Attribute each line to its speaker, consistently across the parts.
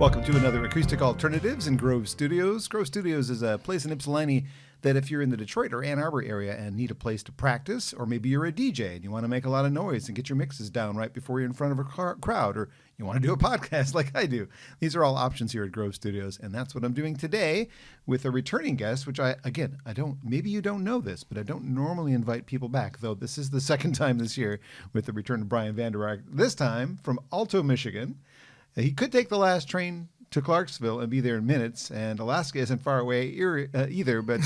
Speaker 1: Welcome to another Acoustic Alternatives in Grove Studios. Grove Studios is a place in Ypsilanti that if you're in the Detroit or Ann Arbor area and need a place to practice, or maybe you're a DJ and you want to make a lot of noise and get your mixes down right before you're in front of a crowd, or you want to do a podcast like I do. These are all options here at Grove Studios, and that's what I'm doing today with a returning guest, which maybe you don't know this, but I don't normally invite people back, though this is the second time this year with the return of Brian Vander Ark, this time from Alto, Michigan. He could take the last train to Clarksville and be there in minutes, and Alaska isn't far away either, but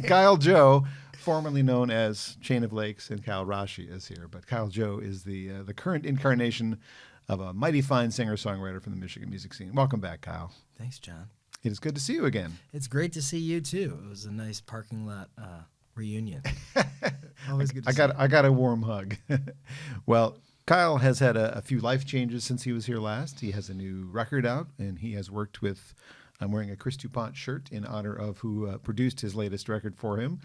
Speaker 1: Kyle Joe, formerly known as Chain of Lakes, and Kyle Rasche is here. But Kyle Joe is the current incarnation of a mighty fine singer-songwriter from the Michigan music scene. Welcome back, Kyle.
Speaker 2: Thanks, John.
Speaker 1: It is good to see you again.
Speaker 2: It's great to see you, too. It was a nice parking lot reunion. Always good to see you.
Speaker 1: I got a warm hug. Well, Kyle has had a few life changes since he was here last. He has a new record out, and he has worked with, I'm wearing a Chris DuPont shirt in honor of who produced his latest record for him.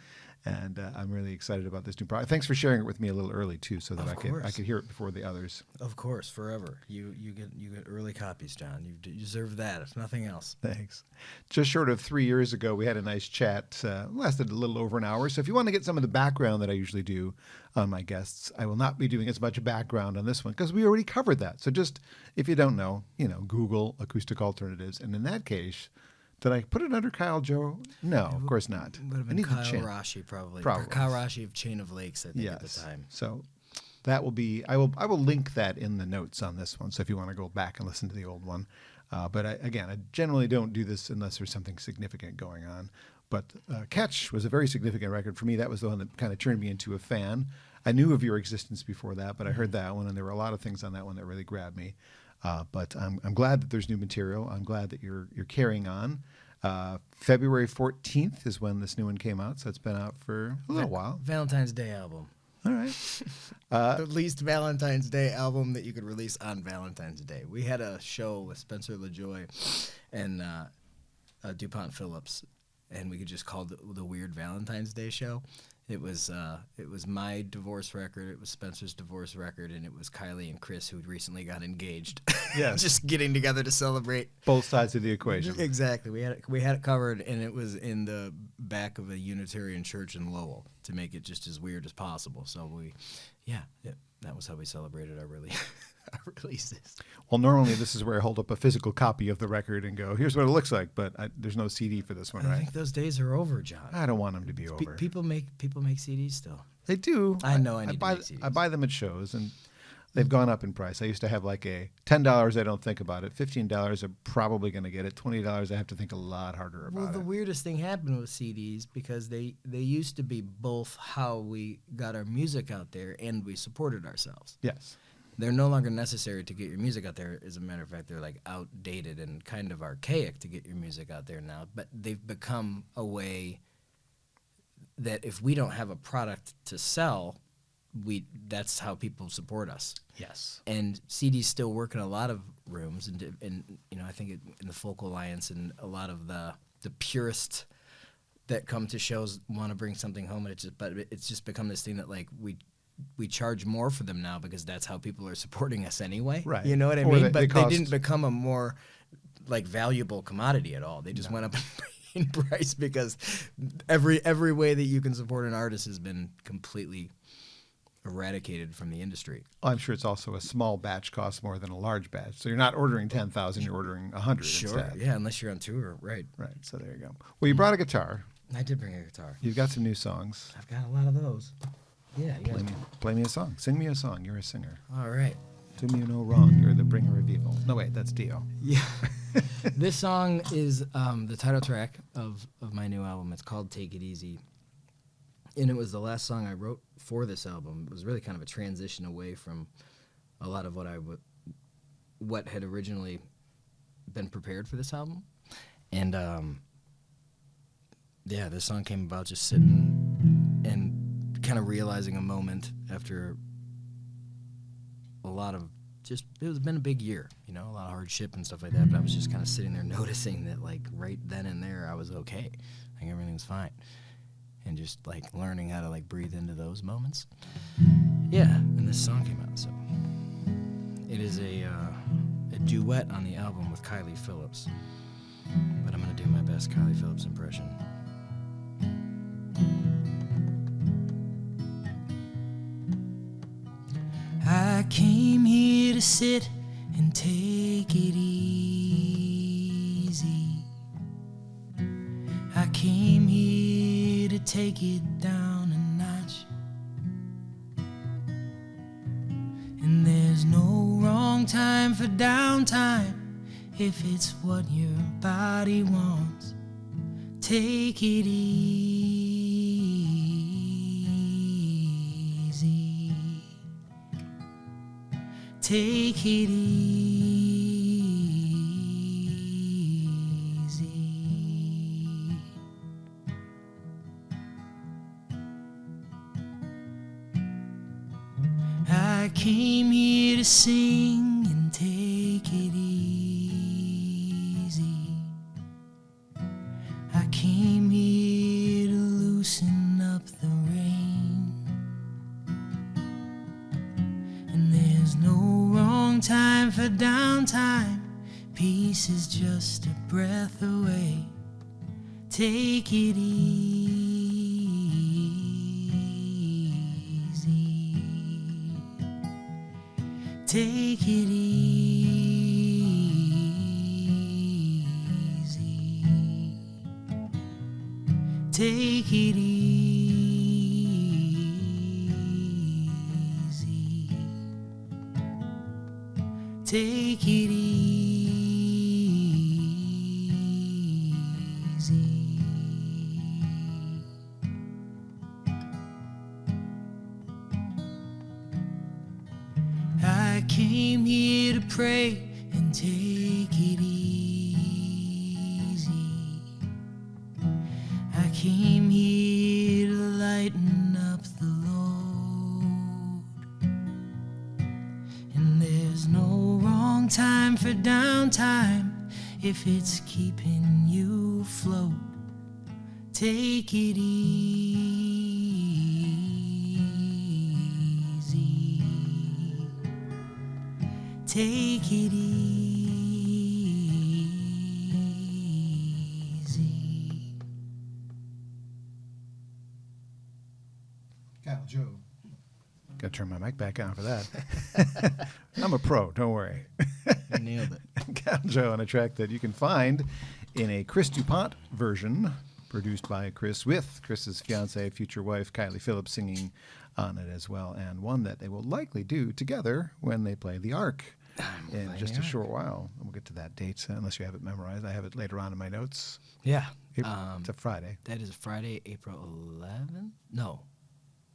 Speaker 1: And I'm really excited about this new project. Thanks for sharing it with me a little early, too, so that I could hear it before the others.
Speaker 2: Of course, forever. You get early copies, John. You deserve that, if nothing else.
Speaker 1: Thanks. Just short of 3 years ago, we had a nice chat. Lasted a little over an hour. So if you want to get some of the background that I usually do on my guests, I will not be doing as much background on this one because we already covered that. So just, if you don't know, Google Acoustic Alternatives. And in that case, did I put it under Kyle Joe? No, of course not.
Speaker 2: Would have been Kyle Rasche, probably. Or Kyle Rasche of Chain of Lakes, I think, at the time.
Speaker 1: So that will be, I will link that in the notes on this one. So if you want to go back and listen to the old one. But I generally don't do this unless there's something significant going on. But Catch was a very significant record for me. That was the one that kind of turned me into a fan. I knew of your existence before that, but I heard that one, and there were a lot of things on that one that really grabbed me. But I'm glad that there's new material. I'm glad that you're carrying on. February 14th is when this new one came out, so it's been out for a little while.
Speaker 2: Valentine's Day album.
Speaker 1: All right.
Speaker 2: The least Valentine's Day album that you could release on Valentine's Day. We had a show with Spencer LaJoy and DuPont Phillips, and we could just call it the Weird Valentine's Day Show. It was my divorce record, it was Spencer's divorce record, and it was Kylie and Chris, who recently got engaged.
Speaker 1: Yes.
Speaker 2: Just getting together to celebrate.
Speaker 1: Both sides of the equation.
Speaker 2: Exactly. We had it covered, and it was in the back of a Unitarian church in Lowell to make it just as weird as possible. So that was how we celebrated our releases.
Speaker 1: Well, normally this is where I hold up a physical copy of the record and go, here's what it looks like, but there's no CD for this one, right?
Speaker 2: I think those days are over, John.
Speaker 1: I don't want them to be over.
Speaker 2: People make CDs still.
Speaker 1: They do.
Speaker 2: I know I need to make CDs.
Speaker 1: I buy them at shows, and they've gone up in price. I used to have like a $10, I don't think about it. $15, I'm probably going to get it. $20, I have to think a lot harder about it.
Speaker 2: Well, the weirdest thing happened with CDs because they used to be both how we got our music out there and we supported ourselves.
Speaker 1: Yes.
Speaker 2: They're no longer necessary to get your music out there. As a matter of fact, they're like outdated and kind of archaic to get your music out there now. But they've become a way that if we don't have a product to sell, that's how people support us.
Speaker 1: Yes.
Speaker 2: And CDs still work in a lot of rooms, and I think in the Folk Alliance and a lot of the purists that come to shows want to bring something home, and it's just become this thing that like we charge more for them now because that's how people are supporting us anyway.
Speaker 1: Right.
Speaker 2: You know what I mean? But they didn't become a more like valuable commodity at all. They just went up in price because every way that you can support an artist has been completely eradicated from the industry.
Speaker 1: I'm sure it's also a small batch costs more than a large batch. So you're not ordering 10,000, you're ordering 100
Speaker 2: Sure.
Speaker 1: instead.
Speaker 2: Yeah, unless you're on tour. Right.
Speaker 1: Right. So there you go. Well, you brought a guitar.
Speaker 2: I did bring a guitar.
Speaker 1: You've got some new songs.
Speaker 2: I've got a lot of those. Yeah.
Speaker 1: Play me a song. Sing me a song. You're a singer.
Speaker 2: All right.
Speaker 1: Do me no wrong. You're the bringer of evil. No, wait, that's Dio.
Speaker 2: Yeah. This song is the title track of my new album. It's called Take It Easy. And it was the last song I wrote for this album. It was really kind of a transition away from a lot of what had originally been prepared for this album. And this song came about just sitting and kind of realizing a moment after a lot of it's been a big year, a lot of hardship and stuff like that, but I was just kind of sitting there noticing that like right then and there I was okay. Like everything was fine. And just like learning how to like breathe into those moments. Yeah, and this song came out, so it is a duet on the album with Kylie Phillips. But I'm going to do my best Kylie Phillips impression. I came here to sit and take it easy. I came here to take it down a notch. And there's no wrong time for downtime if it's what your body wants. Take it easy. Take it easy. I came here to sing and take it easy. I came here to loosen up the rain. And there's no wrong time for downtime. Peace is just a breath away. Take it easy. Take it easy. Take it easy. Take it easy. I came here to pray and take it easy. I came here to lighten up the load. And there's no wrong time for downtime if it's keeping you afloat. Take it easy. Take it easy.
Speaker 1: Kyle, Joe. Got to turn my mic back on for that. I'm a pro, don't worry.
Speaker 2: You nailed it.
Speaker 1: Kyle, Joe on a track that you can find in a Chris DuPont version produced by Chris with Chris's fiancée, future wife, Kylie Phillips, singing on it as well, and one that they will likely do together when they play the Ark in just a short while. We'll get to that date, unless you have it memorized. I have it later on in my notes.
Speaker 2: Yeah.
Speaker 1: It's a Friday.
Speaker 2: That is Friday, April 11th? No.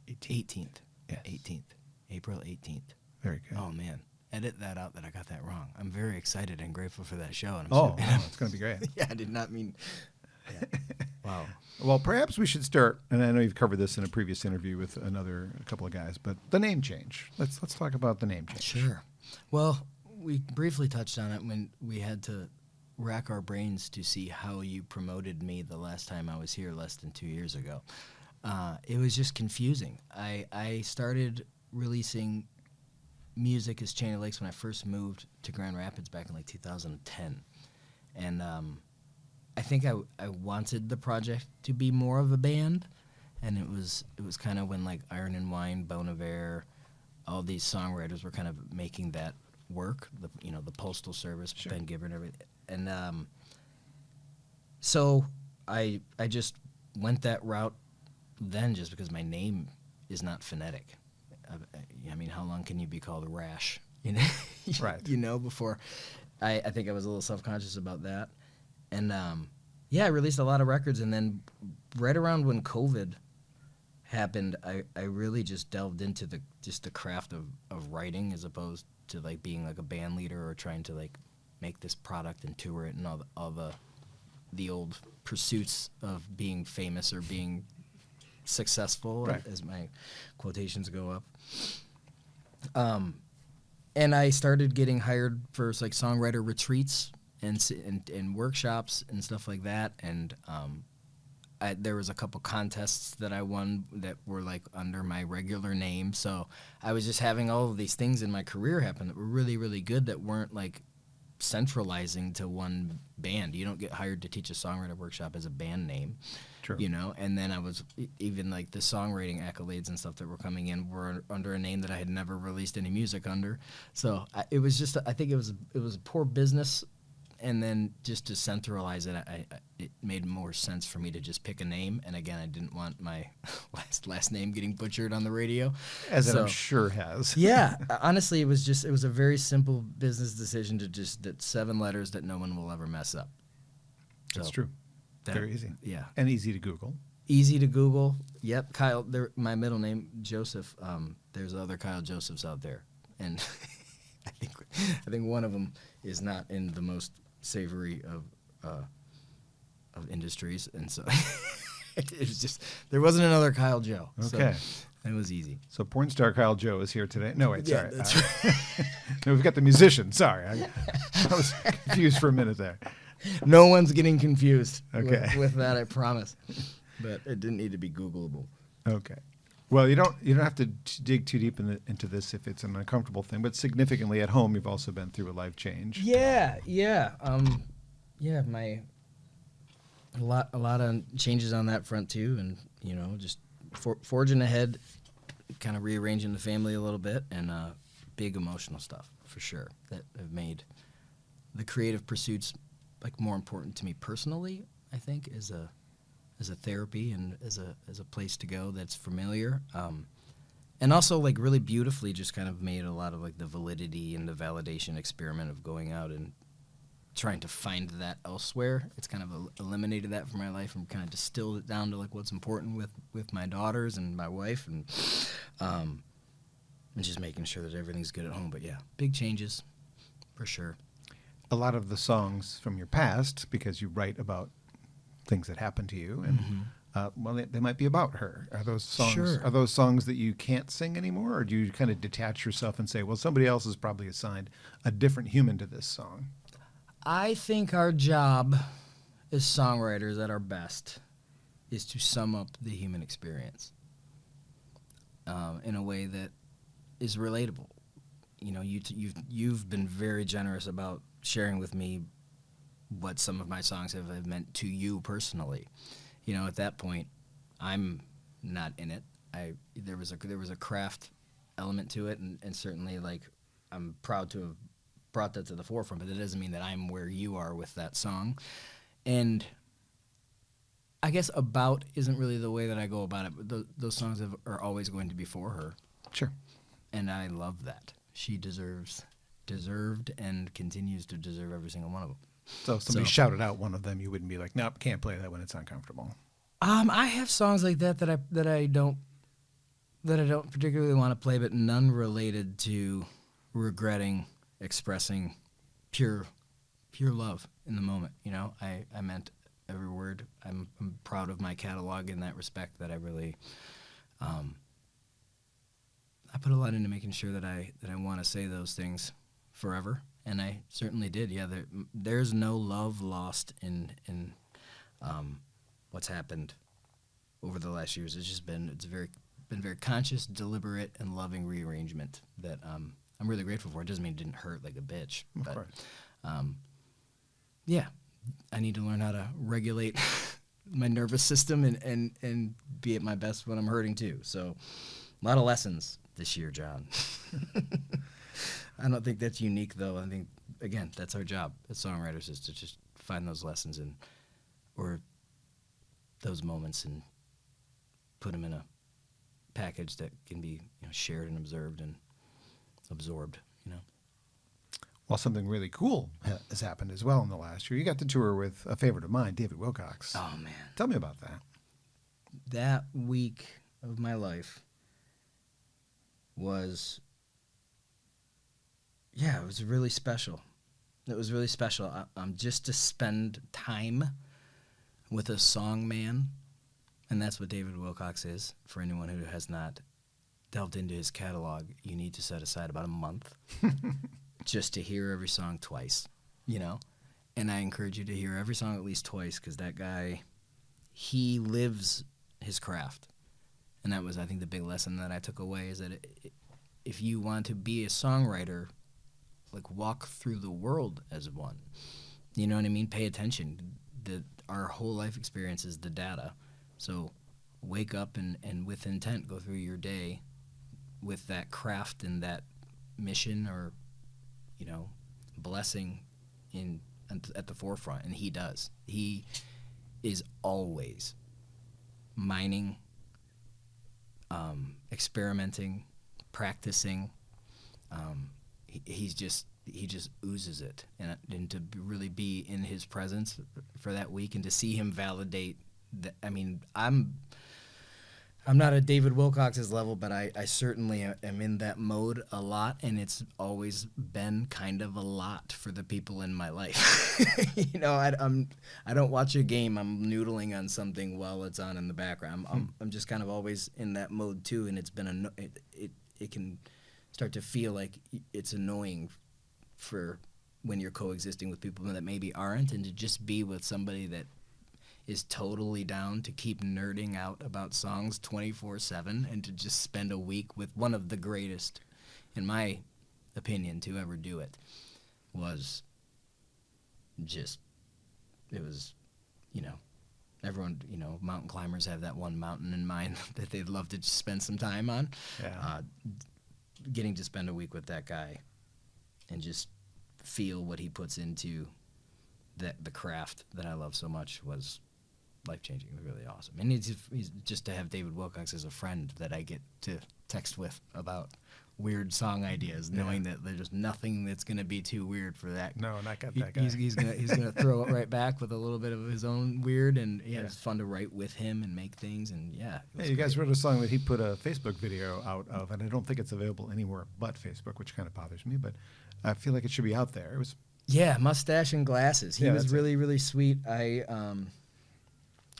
Speaker 2: 18th.
Speaker 1: Yes.
Speaker 2: 18th. April 18th.
Speaker 1: Very good.
Speaker 2: Oh, man. Edit that out that I got that wrong. I'm very excited and grateful for that show. And
Speaker 1: It's going to be great.
Speaker 2: Yeah, I did not mean... Yeah. Wow.
Speaker 1: Well, perhaps we should start, and I know you've covered this in a previous interview with a couple of guys, but the name change. Let's talk about the name change.
Speaker 2: Sure. Well, we briefly touched on it when we had to rack our brains to see how you promoted me the last time I was here less than 2 years ago. It was just confusing. I started releasing music as Chain of Lakes when I first moved to Grand Rapids back in like 2010. And I think I wanted the project to be more of a band, and it was kind of when like Iron and Wine, Bon Iver, all these songwriters were kind of making that work. The Postal Service, sure. Ben Gibbard, and everything. And so I just went that route then, just because my name is not phonetic. I mean, how long can you be called Rasche? You know,
Speaker 1: right?
Speaker 2: Before I think I was a little self-conscious about that. And I released a lot of records, and then right around when COVID happened, I really just delved into the craft of writing, as opposed to like being like a band leader or trying to like make this product and tour it and all the old pursuits of being famous or being successful, right, as my quotations go up. And I started getting hired for like songwriter retreats and workshops and stuff like that, and there was a couple contests that I won that were like under my regular name. So I was just having all of these things in my career happen that were really, really good, that weren't like centralizing to one band. You don't get hired to teach a songwriter workshop as a band name.
Speaker 1: True.
Speaker 2: You know, and then I was even like the songwriting accolades and stuff that were coming in were under a name that I had never released any music under. So it was just, I think it was a poor business. And then just to centralize it, it made more sense for me to just pick a name. And again, I didn't want my last name getting butchered on the radio.
Speaker 1: As I'm sure has.
Speaker 2: Yeah, honestly, it was a very simple business decision to that 7 letters that no one will ever mess up.
Speaker 1: That's true. Very easy.
Speaker 2: Yeah.
Speaker 1: And easy to Google.
Speaker 2: Easy to Google. Yep. Kyle, my middle name, Joseph. There's other Kyle Josephs out there. And I think one of them is not in the most savory of industries. And so it was just, there wasn't another Kyle Joe.
Speaker 1: Okay.
Speaker 2: So it was easy.
Speaker 1: So porn star Kyle Joe is here today. No, wait,
Speaker 2: Yeah,
Speaker 1: sorry.
Speaker 2: that's right.
Speaker 1: No, we've got the musician. Sorry. I was confused for a minute there.
Speaker 2: No one's getting confused
Speaker 1: with
Speaker 2: that, I promise. But it didn't need to be Googleable.
Speaker 1: Okay. Well, you don't have to dig too deep into this if it's an uncomfortable thing. But significantly at home, you've also been through a life change.
Speaker 2: Yeah. A lot of changes on that front too, and just forging ahead, kind of rearranging the family a little bit, and big emotional stuff for sure that have made the creative pursuits like more important to me personally. I think as a therapy and as a place to go that's familiar, and also like really beautifully just kind of made a lot of like the validity and the validation experiment of going out and trying to find that elsewhere. It's kind of eliminated that from my life and kind of distilled it down to like what's important with my daughters and my wife, and just making sure that everything's good at home. But yeah, big changes for sure.
Speaker 1: A lot of the songs from your past, because you write about things that happened to you, and they might be about her. Are those songs?
Speaker 2: Sure.
Speaker 1: Are those songs that you can't sing anymore, or do you kind of detach yourself and say, well, somebody else has probably assigned a different human to this song?
Speaker 2: I think our job as songwriters at our best is to sum up the human experience in a way that is relatable. You've been very generous about sharing with me what some of my songs have meant to you personally. At that point, I'm not in it. There was a craft element to it, and certainly like I'm proud to have brought that to the forefront, but that doesn't mean that I'm where you are with that song. And I guess about isn't really the way that I go about it, but those songs are always going to be for her.
Speaker 1: Sure.
Speaker 2: And I love that. She deserved and continues to deserve every single one of them.
Speaker 1: So if somebody shouted out one of them, you wouldn't be like, nope, can't play that when it's uncomfortable.
Speaker 2: I have songs like that I don't particularly want to play, but none related to regretting expressing pure love in the moment. I meant every word. I'm proud of my catalog in that respect, that I really I put a lot into making sure that I want to say those things forever, and I certainly did. Yeah, there's no love lost in what's happened over the last years. It's been very conscious, deliberate, and loving rearrangement that I'm really grateful for. It doesn't mean it didn't hurt like a bitch, but yeah, I need to learn how to regulate my nervous system and be at my best when I'm hurting too. So a lot of lessons this year, John. I don't think that's unique, though. I think, again, that's our job as songwriters, is to just find those lessons or those moments and put them in a package that can be shared and observed and absorbed.
Speaker 1: Well, something really cool has happened as well in the last year. You got to tour with a favorite of mine, David Wilcox.
Speaker 2: Oh, man.
Speaker 1: Tell me about that.
Speaker 2: That week of my life was, it was really special. It was really special. Just to spend time with a song man, and that's what David Wilcox is. For anyone who has not delved into his catalog, you need to set aside about a month just to hear every song twice, And I encourage you to hear every song at least twice, because that guy, he lives his craft. And that was, I think, the big lesson that I took away, is that if you want to be a songwriter, like walk through the world as one. You know what I mean? Pay attention. Our whole life experience is the data. So wake up and with intent go through your day with that craft and that mission or, blessing at the forefront. And he does. He is always mining, experimenting, practicing. He just oozes it, and to really be in his presence for that week and to see him validate that. I mean, I'm not at David Wilcox's level, but I certainly am in that mode a lot, and it's always been kind of a lot for the people in my life. I don't watch a game. I'm noodling on something while it's on in the background. I'm just kind of always in that mode too, and it's been it can start to feel like it's annoying for when you're coexisting with people that maybe aren't, and to just be with somebody that is totally down to keep nerding out about songs 24/7 and to just spend a week with one of the greatest, in my opinion, to ever do it was just, it was, everyone, mountain climbers have that one mountain in mind that they'd love to just spend some time on.
Speaker 1: Yeah.
Speaker 2: Getting to spend a week with that guy and just feel what he puts into the craft that I love so much was life-changing. It was really awesome. And he's just to have David Wilcox as a friend that I get to text with about weird song ideas, knowing that there's nothing that's going to be too weird for that.
Speaker 1: No, not got that guy.
Speaker 2: He's gonna throw it right back with a little bit of his own weird, and it's fun to write with him and make things, and
Speaker 1: you guys wrote a song that he put a Facebook video out of, and I don't think it's available anywhere but Facebook, which kind of bothers me, but I feel like it should be out there. It was
Speaker 2: Mustache and Glasses. He was really, really sweet.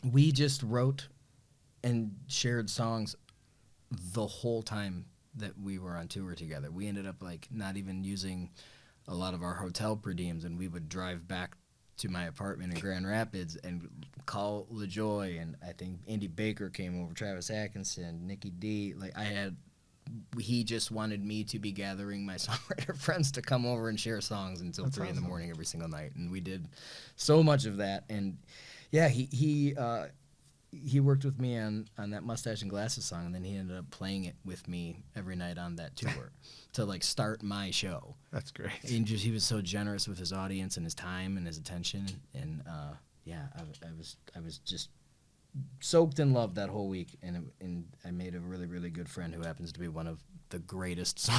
Speaker 2: We just wrote and shared songs the whole time that we were on tour together. We ended up not even using a lot of our hotel per diems, and we would drive back to my apartment in Grand Rapids and call LaJoy, and I think Andy Baker came over, Travis Atkinson, Nikki D. He just wanted me to be gathering my songwriter friends to come over and share songs until 3 in the morning every single night, and we did so much of that. And he worked with me on that Mustache and Glasses song, and then he ended up playing it with me every night on that tour to start my show.
Speaker 1: That's great.
Speaker 2: And he was so generous with his audience and his time and his attention, and I was just soaked in love that whole week, and I made a really, really good friend who happens to be one of the greatest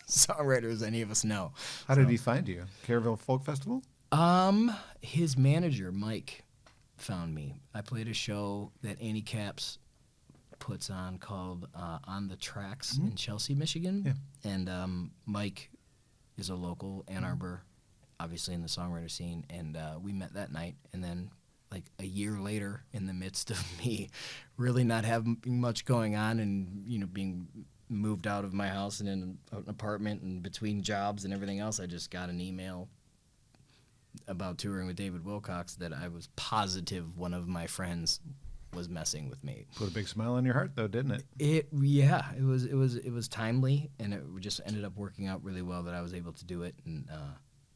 Speaker 2: songwriters any of us know.
Speaker 1: How did he find you? Caraville Folk Festival?
Speaker 2: His manager, Mike, found me. I played a show that Annie Caps puts on called On the Tracks in Chelsea, Michigan. Yeah. And Mike is a local Ann Arbor, obviously in the songwriter scene, and we met that night. And then a year later, in the midst of me really not having much going on and being moved out of my house and in an apartment and between jobs and everything else, I just got an email about touring with David Wilcox that I was positive one of my friends was messing with me.
Speaker 1: Put a big smile on your heart, though, didn't it?
Speaker 2: It was timely, and it just ended up working out really well that I was able to do it. And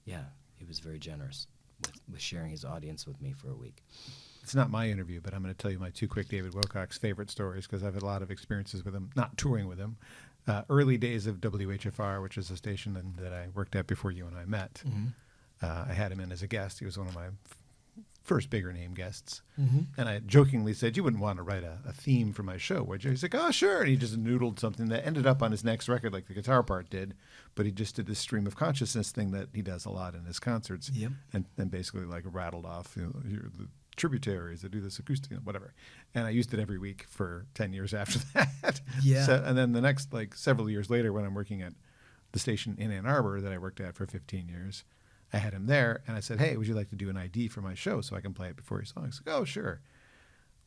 Speaker 2: he was very generous with sharing his audience with me for a week.
Speaker 1: It's not my interview, but I'm going to tell you my 2 quick David Wilcox favorite stories because I've had a lot of experiences with him, not touring with him. Early days of WHFR, which is a station that I worked at before you and I met. Mm-hmm. I had him in as a guest. He was one of my first bigger name guests. Mm-hmm. And I jokingly said, you wouldn't want to write a theme for my show, would you? He's like, oh, sure. And he just noodled something that ended up on his next record like the guitar part did. But he just did this stream of consciousness thing that he does a lot in his concerts. Yep. And then basically rattled off the tributaries that do this acoustic, whatever. And I used it every week for 10 years after that. Yeah. And then the next, several years later, when I'm working at the station in Ann Arbor that I worked at for 15 years, I had him there, and I said, hey, would you like to do an ID for my show so I can play it before your song? He's like, oh, sure.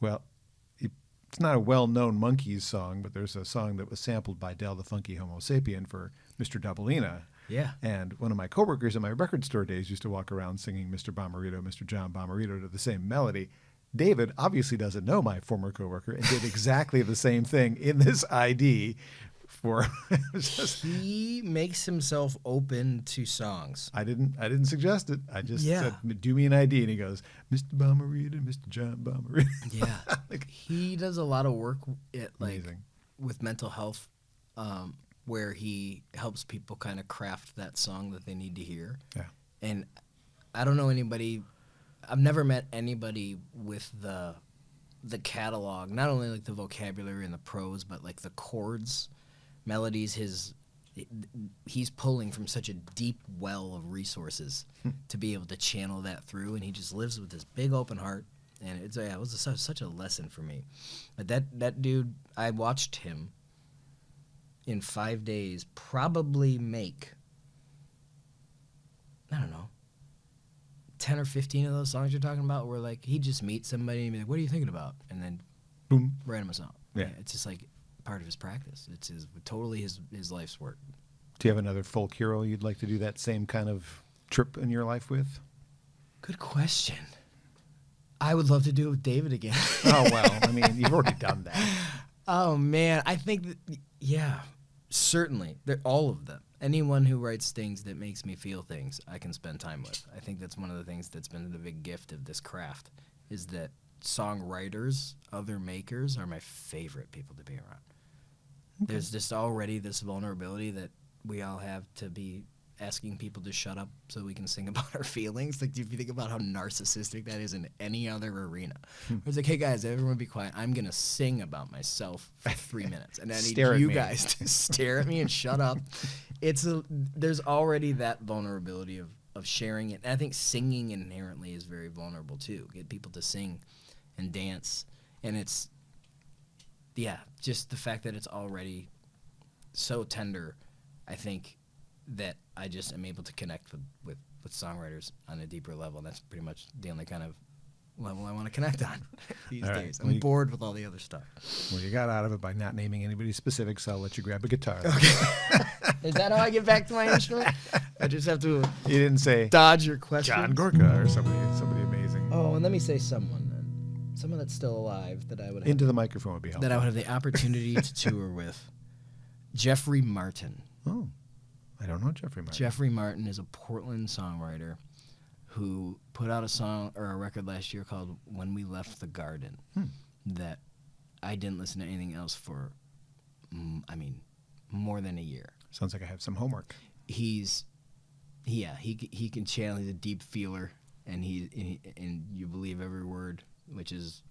Speaker 1: Well, it's not a well-known Monkees song, but there's a song that was sampled by Del the Funky Homo Sapien for Mr. Doubleina. Yeah. And one of my coworkers in my record store days used to walk around singing Mr. Bomarito, Mr. John Bomarito to the same melody. David obviously doesn't know my former coworker and did exactly the same thing in this ID for. Just,
Speaker 2: he makes himself open to songs.
Speaker 1: I didn't suggest it. I just
Speaker 2: Yeah.
Speaker 1: said, do me an ID, and he goes, Mr. Bomarita, Mr. John Bomarita.
Speaker 2: Yeah,
Speaker 1: Like,
Speaker 2: he does a lot of work at
Speaker 1: amazing.
Speaker 2: with mental health, where he helps people kind of craft that song that they need to hear.
Speaker 1: Yeah.
Speaker 2: And I don't know anybody. I've never met anybody with the catalog, not only like the vocabulary and the prose, but like the chords, melodies. He's pulling from such a deep well of resources to be able to channel that through, and he just lives with this big open heart. And it was such a lesson for me. But that dude, I watched him in 5 days probably make, I don't know, 10 or 15 of those songs you're talking about where like he'd just meet somebody and be like, what are you thinking about? And then
Speaker 1: Boom.
Speaker 2: write him a song.
Speaker 1: Yeah.
Speaker 2: It's just like part of his practice. It's totally his life's work.
Speaker 1: Do you have another folk hero you'd like to do that same kind of trip in your life with?
Speaker 2: Good question. I would love to do it with David again.
Speaker 1: Oh, well, I mean, you've already done that.
Speaker 2: Oh, man. I think that, yeah, certainly. All of them. Anyone who writes things that makes me feel things, I can spend time with. I think that's one of the things that's been the big gift of this craft, is that songwriters, other makers, are my favorite people to be around. Okay. There's just already this vulnerability that we all have to be asking people to shut up so we can sing about our feelings. Like, if you think about how narcissistic that is in any other arena. It's like, hey, guys, everyone be quiet. I'm going to sing about myself for 3 minutes. And I need you guys to stare at me and shut up. There's already that vulnerability of sharing it. And I think singing inherently is very vulnerable, too. Get people to sing and dance. And it's, yeah, just the fact that it's already so tender, I think, that I just am able to connect with songwriters on a deeper level. And that's pretty much the only kind of level I want to connect on these days. I'm bored with all the other stuff.
Speaker 1: Well, you got out of it by not naming anybody specific, so I'll let you grab a guitar.
Speaker 2: Okay. Is that how I get back to my instrument? I just have to
Speaker 1: You didn't say
Speaker 2: dodge your question.
Speaker 1: John Gorka or somebody amazing.
Speaker 2: Oh, and let me say someone then. Someone that's still alive that I would have,
Speaker 1: Into the microphone would be helpful.
Speaker 2: that I would have the opportunity to tour with. Jeffrey Martin.
Speaker 1: Oh. I don't know Jeffrey Martin.
Speaker 2: Jeffrey Martin is a Portland songwriter who put out a song or a record last year called When We Left the Garden that I didn't listen to anything else for, more than a year.
Speaker 1: Sounds like I have some homework.
Speaker 2: He can channel. He's a deep feeler, and and you believe every word, which is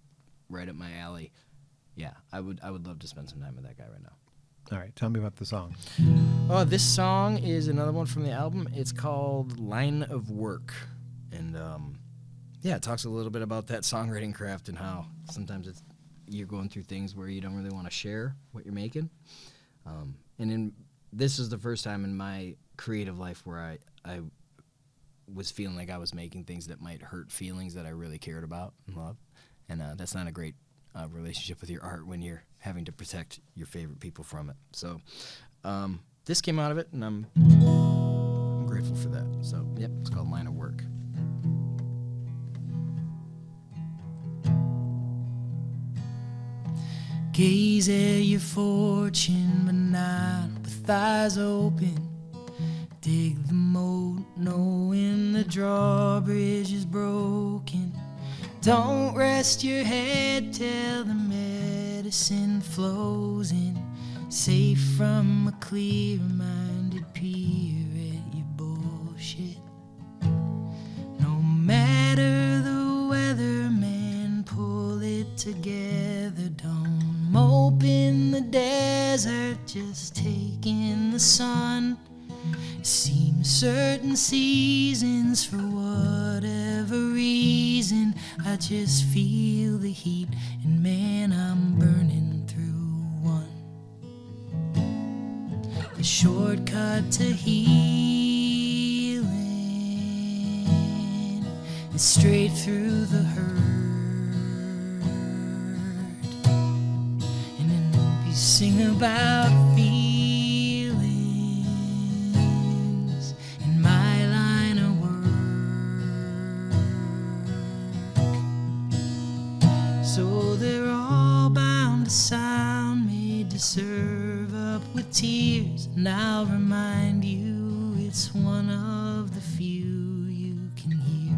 Speaker 2: right up my alley. Yeah, I would love to spend some time with that guy right now.
Speaker 1: All right, tell me about the song.
Speaker 2: Oh, this song is another one from the album. It's called Line of Work. And, it talks a little bit about that songwriting craft and how sometimes you're going through things where you don't really want to share what you're making. This is the first time in my creative life where I was feeling like I was making things that might hurt feelings that I really cared about and loved. And that's not a great relationship with your art when you're having to protect your favorite people from it. So this came out of it, and I'm grateful for that. So, yep, it's called Line of Work. Gaze at your fortune, but not with eyes open. Dig the moat, knowing the drawbridge is broken. Don't rest your head till the medicine flows in. Safe from a clear-minded peer at your bullshit. No matter the weather, man, pull it together. Don't mope in the desert, just take in the sun. It seems certain seasons, for whatever reason, I just feel the heat, and man, I'm burning through one. The shortcut to healing is straight through the herd. And then we sing about feelings in my line of work. So they're all bound to sound, made to serve up with the tears, and I'll remind you it's one of the few you can hear.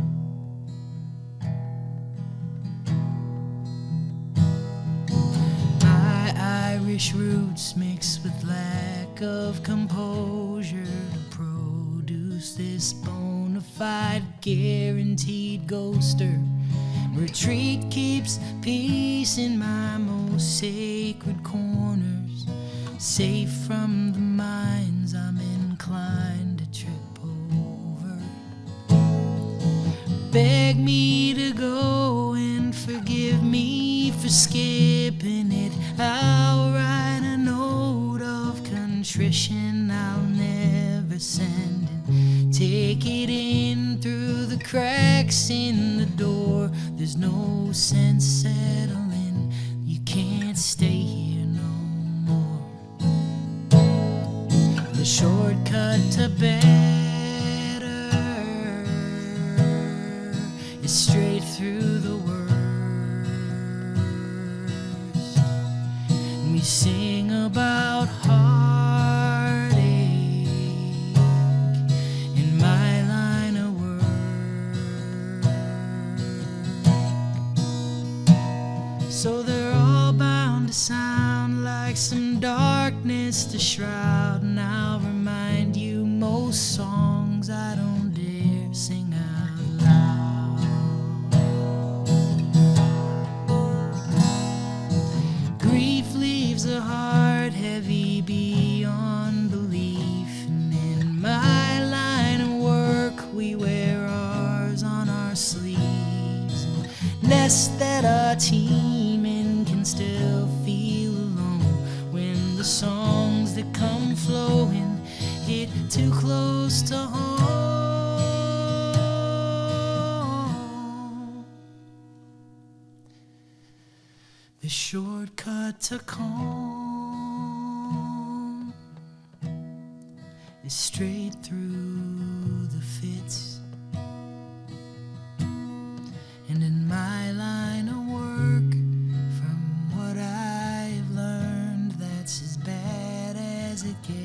Speaker 2: My Irish roots mixed with lack of composure to produce this bona fide guaranteed ghoster. Retreat keeps peace in my most sacred corners, safe from the minds I'm inclined to trip over. Beg me to go and forgive me for skipping it. I'll write a note of contrition I'll never send, and take it in through the cracks in the door. There's no sense settling, you can't stay here no more. The shortcut to better is straight through the worst. And we sing about heartache in my line of work. So they're all bound to sound like some darkness to shroud. And I'll remind you, most songs I don't dare sing out loud. Grief leaves a heart heavy beyond belief, and in my line of work we wear ours on our sleeves. Nests that our team in can still feel alone when the songs that come flowing hit too close to home. The shortcut to calm is straight through the fits. And in my line of work, from what I've learned, that's as bad as it gets.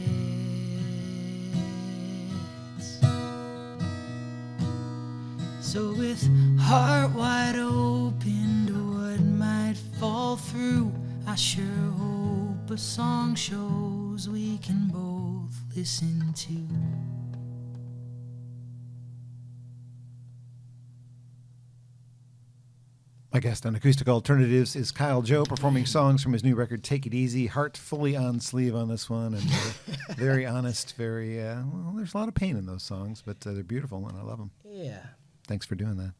Speaker 2: So with heart wide open to what might fall through, I sure hope a song shows we can both listen to.
Speaker 1: My guest on Acoustic Alternatives is Kyle Joe, performing songs from his new record, Take It Easy. Heart fully on sleeve on this one, and very honest, very, well, there's a lot of pain in those songs, but they're beautiful, and I love them.
Speaker 2: Yeah.
Speaker 1: Thanks for doing that.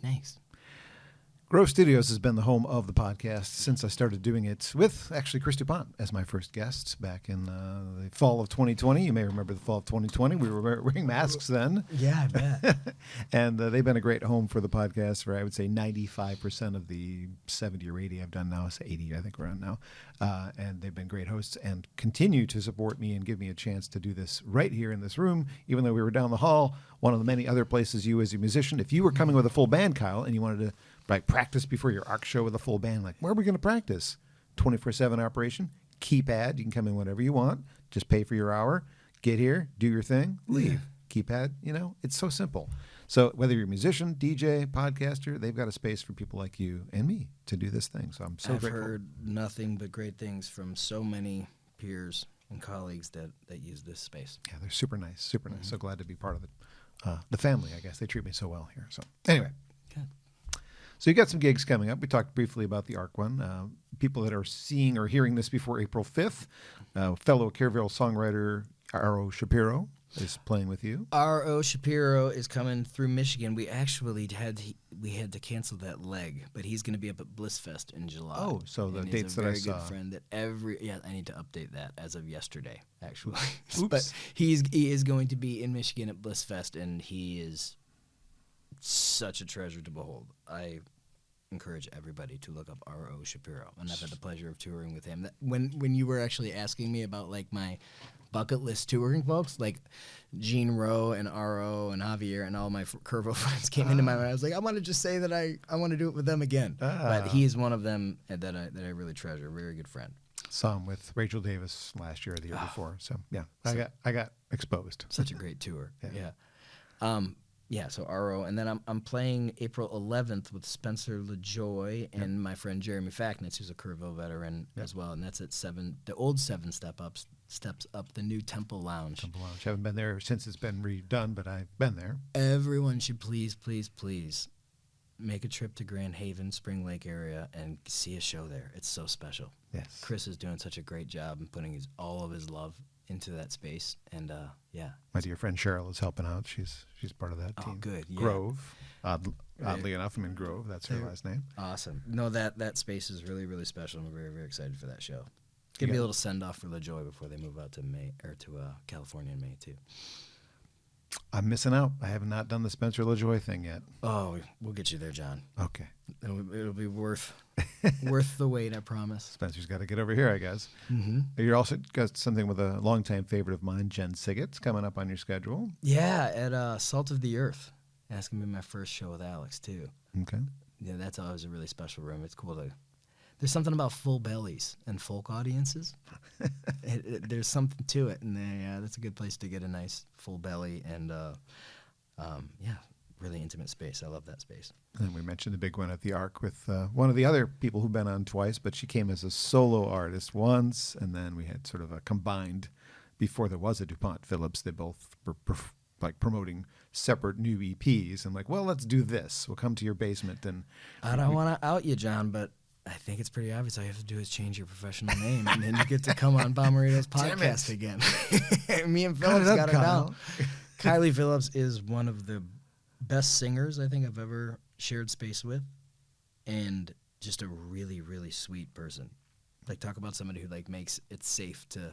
Speaker 2: Thanks.
Speaker 1: Grove Studios has been the home of the podcast since I started doing it with, actually, Chris DuPont as my first guest back in the fall of 2020. You may remember the fall of 2020. We were wearing masks then.
Speaker 2: Yeah, I bet.
Speaker 1: And they've been a great home for the podcast for, I would say, 95% of the 70 or 80 I've done now. It's 80, I think we're on now. And they've been great hosts and continue to support me and give me a chance to do this right here in this room, even though we were down the hall, one of the many other places you as a musician. If you were coming with a full band, Kyle, and you wanted to practice before your ARC show with a full band, like, where are we going to practice? 24/7 operation, keypad, you can come in whenever you want, just pay for your hour, get here, do your thing, leave. Keypad, it's so simple. So whether you're a musician, DJ, podcaster, they've got a space for people like you and me to do this thing. So I'm so
Speaker 2: I've
Speaker 1: grateful.
Speaker 2: heard nothing but great things from so many peers and colleagues that use this space.
Speaker 1: Yeah, they're super nice, super nice. So glad to be part of it. The family, I guess. They treat me so well here. So anyway.
Speaker 2: Good.
Speaker 1: So you got some gigs coming up. We talked briefly about the ARC one. People that are seeing or hearing this before April 5th, fellow Kerrville songwriter R.O. Shapiro is playing with you.
Speaker 2: R.O. Shapiro is coming through Michigan. We actually had to cancel that leg, but he's going to be up at Blissfest in July.
Speaker 1: Oh, so the
Speaker 2: and
Speaker 1: dates
Speaker 2: he's a
Speaker 1: that I
Speaker 2: very
Speaker 1: saw.
Speaker 2: good friend that I need to update that as of yesterday, actually.
Speaker 1: Oops.
Speaker 2: But he is going to be in Michigan at Blissfest, and he is such a treasure to behold. I encourage everybody to look up R.O. Shapiro, and I've had the pleasure of touring with him. When you were actually asking me about like my bucket list touring folks, like Gene Rowe and R.O. and Javier and all my Kerrville friends came into my mind. I was like, I want to just say that I want to do it with them again. But he is one of them that I really treasure. A very good friend.
Speaker 1: Saw him with Rachel Davis last year or the year before. So yeah, I got exposed.
Speaker 2: Such a great tour.
Speaker 1: Yeah.
Speaker 2: Yeah. So RO, and then I'm playing April 11th with Spencer LaJoy and my friend Jeremy Facknitz, who's a Kerrville veteran as well, and that's at the old 7 steps up, the new Temple Lounge.
Speaker 1: Temple Lounge. Haven't been there since it's been redone, but I've been there.
Speaker 2: Everyone should please make a trip to Grand Haven, Spring Lake area, and see a show there. It's so special.
Speaker 1: Yes.
Speaker 2: Chris is doing such a great job in putting all of his love into that space, and yeah.
Speaker 1: My dear friend Cheryl is helping out. She's part of that team.
Speaker 2: Oh, good. Yeah.
Speaker 1: Grove. Oddly enough, I'm in Grove. That's her last name.
Speaker 2: Awesome. No, that space is really, really special. I'm very, very excited for that show. Give me a little send off for LaJoy before they move out to California in May too.
Speaker 1: I'm missing out. I have not done the Spencer LaJoy thing yet.
Speaker 2: Oh, we'll get you there, John.
Speaker 1: Okay.
Speaker 2: It'll be worth the wait, I promise.
Speaker 1: Spencer's got to get over here, I guess.
Speaker 2: Mm-hmm.
Speaker 1: You're also got something with a longtime favorite of mine, Jen Siggett's, coming up on your schedule.
Speaker 2: Yeah, at Salt of the Earth. That's going to be my first show with Alex, too.
Speaker 1: Okay.
Speaker 2: Yeah, that's always a really special room. It's cool to... There's something about full bellies and folk audiences. There's something to it, and that's a good place to get a nice full belly and, really intimate space. I love that space.
Speaker 1: And we mentioned the big one at the Arc with one of the other people who've been on twice, but she came as a solo artist once, and then we had sort of a combined, before there was a DuPont Phillips, they both were promoting separate new EPs. And well, let's do this. We'll come to your basement. And
Speaker 2: I don't want to out you, John, but I think it's pretty obvious. All you have to do is change your professional name, and then you get to come on Bomberadio's podcast again. Me and Phillips got it down. Kylie Phillips is one of the best singers I think I've ever shared space with, and just a really, really sweet person. Talk about somebody who makes it safe to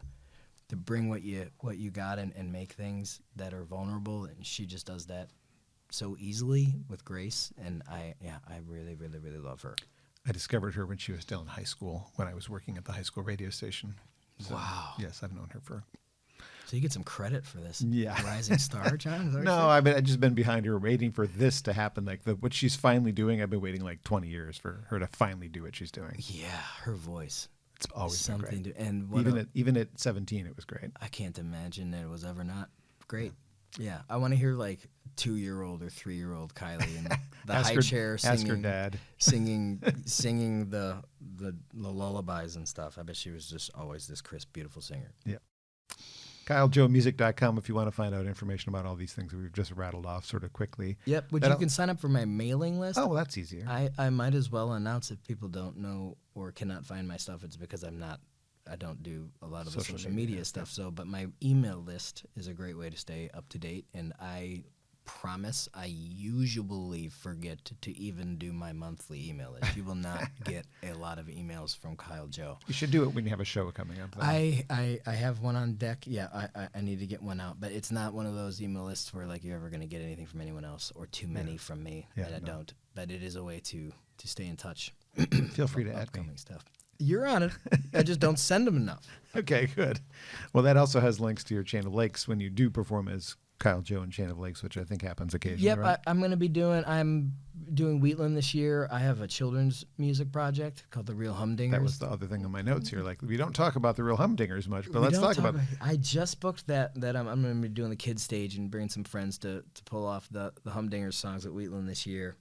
Speaker 2: bring what you got and make things that are vulnerable, and she just does that so easily with grace, and I really, really, really love her.
Speaker 1: I discovered her when she was still in high school, when I was working at the high school radio station. So,
Speaker 2: wow.
Speaker 1: Yes, I've known her for...
Speaker 2: So you get some credit for this rising star, John?
Speaker 1: No, I've just been behind her waiting for this to happen. What she's finally doing, I've been waiting 20 years for her to finally do what she's doing.
Speaker 2: Yeah, her voice.
Speaker 1: It's always
Speaker 2: something
Speaker 1: been great.
Speaker 2: And
Speaker 1: even at 17, it was great.
Speaker 2: I can't imagine that it was ever not great. Yeah, I want to hear 2-year-old or 3-year-old Kylie in the high chair singing.
Speaker 1: Ask her dad.
Speaker 2: singing the lullabies and stuff. I bet she was just always this crisp, beautiful singer.
Speaker 1: Yeah. KyleJoeMusic.com if you want to find out information about all these things that we've just rattled off sort of quickly.
Speaker 2: Yep, you can sign up for my mailing list.
Speaker 1: Oh, well, that's easier.
Speaker 2: I might as well announce if people don't know or cannot find my stuff, it's because I don't do a lot of the social media stuff. So, but my email list is a great way to stay up to date, and I promise I usually forget to even do my monthly email list. You will not get a lot of emails from Kyle Joe.
Speaker 1: You should do it when you have a show coming up.
Speaker 2: I have one on deck. Yeah, I need to get one out, but it's not one of those email lists where you're ever going to get anything from anyone else or too many from me that I don't. But it is a way to stay in touch.
Speaker 1: Feel free to add
Speaker 2: upcoming stuff. You're on it. I just don't send them enough.
Speaker 1: Okay, good. Well, that also has links to your Chain of Lakes when you do perform as Kyle Joe and Chain of Lakes, which I think happens occasionally.
Speaker 2: Yep,
Speaker 1: right?
Speaker 2: I'm doing Wheatland this year. I have a children's music project called The Real Humdingers.
Speaker 1: That was the other thing on my notes here. We don't talk about The Real Humdingers much, but let's talk about it.
Speaker 2: I just booked that I'm going to be doing the kids stage and bringing some friends to pull off the Humdingers songs at Wheatland this year.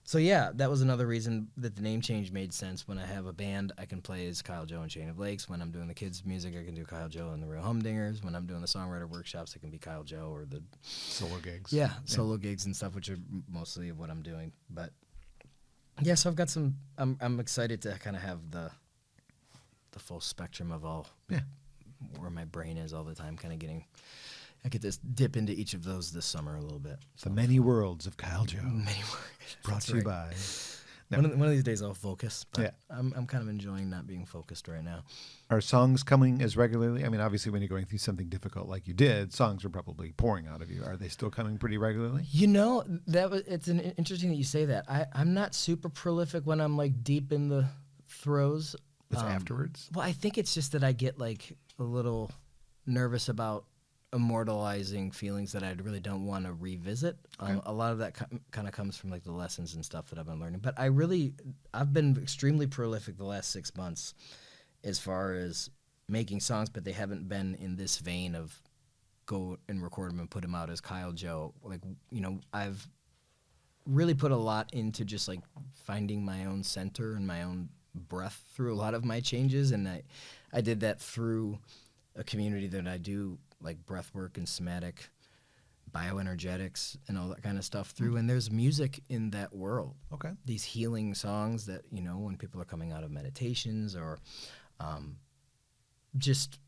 Speaker 2: So yeah, that was another reason that the name change made sense. When I have a band, I can play as Kyle Joe and Chain of Lakes. When I'm doing the kids' music, I can do Kyle Joe and the Real Humdingers. When I'm doing the songwriter workshops, it can be Kyle Joe or the
Speaker 1: solo gigs.
Speaker 2: Yeah, solo gigs and stuff, which are mostly of what I'm doing. But yeah, so I've got some. I'm excited to kind of have the full spectrum of all. Yeah, where my brain is all the time, kind of getting. I get this dip into each of those this summer a little bit. So.
Speaker 1: The many worlds of Kyle Joe.
Speaker 2: Many worlds.
Speaker 1: Brought to you by.
Speaker 2: No. One of these days I'll focus. But I'm kind of enjoying not being focused right now.
Speaker 1: Are songs coming as regularly? I mean, obviously, when you're going through something difficult like you did, songs are probably pouring out of you. Are they still coming pretty regularly?
Speaker 2: It's interesting that you say that. I'm not super prolific when I'm deep in the throes.
Speaker 1: It's afterwards?
Speaker 2: Well, I think it's just that I get a little nervous about immortalizing feelings that I really don't want to revisit. Okay. A lot of that kind of comes from the lessons and stuff that I've been learning. But I've been extremely prolific the last 6 months, as far as making songs, but they haven't been in this vein of go and record them and put them out as Kyle Joe. Like, I've really put a lot into just like finding my own center and my own breath through a lot of my changes, and I did that through a community that I do like breath work and somatic bioenergetics and all that kind of stuff through, and there's music in that world.
Speaker 1: Okay.
Speaker 2: These healing songs that, when people are coming out of meditations or just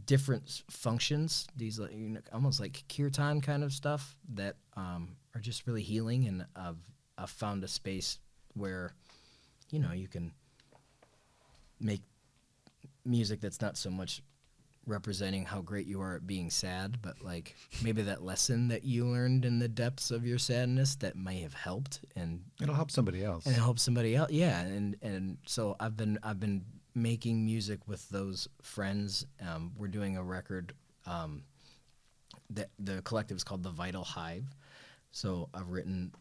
Speaker 2: different functions, these like, almost like kirtan kind of stuff that are just really healing, and I've found a space where you can make music that's not so much representing how great you are at being sad, but like maybe that lesson that you learned in the depths of your sadness that may have helped, and
Speaker 1: it'll help somebody else.
Speaker 2: And it helps somebody else, yeah. And so I've been making music with those friends. We're doing a record that the collective is called The Vital Hive. So I've written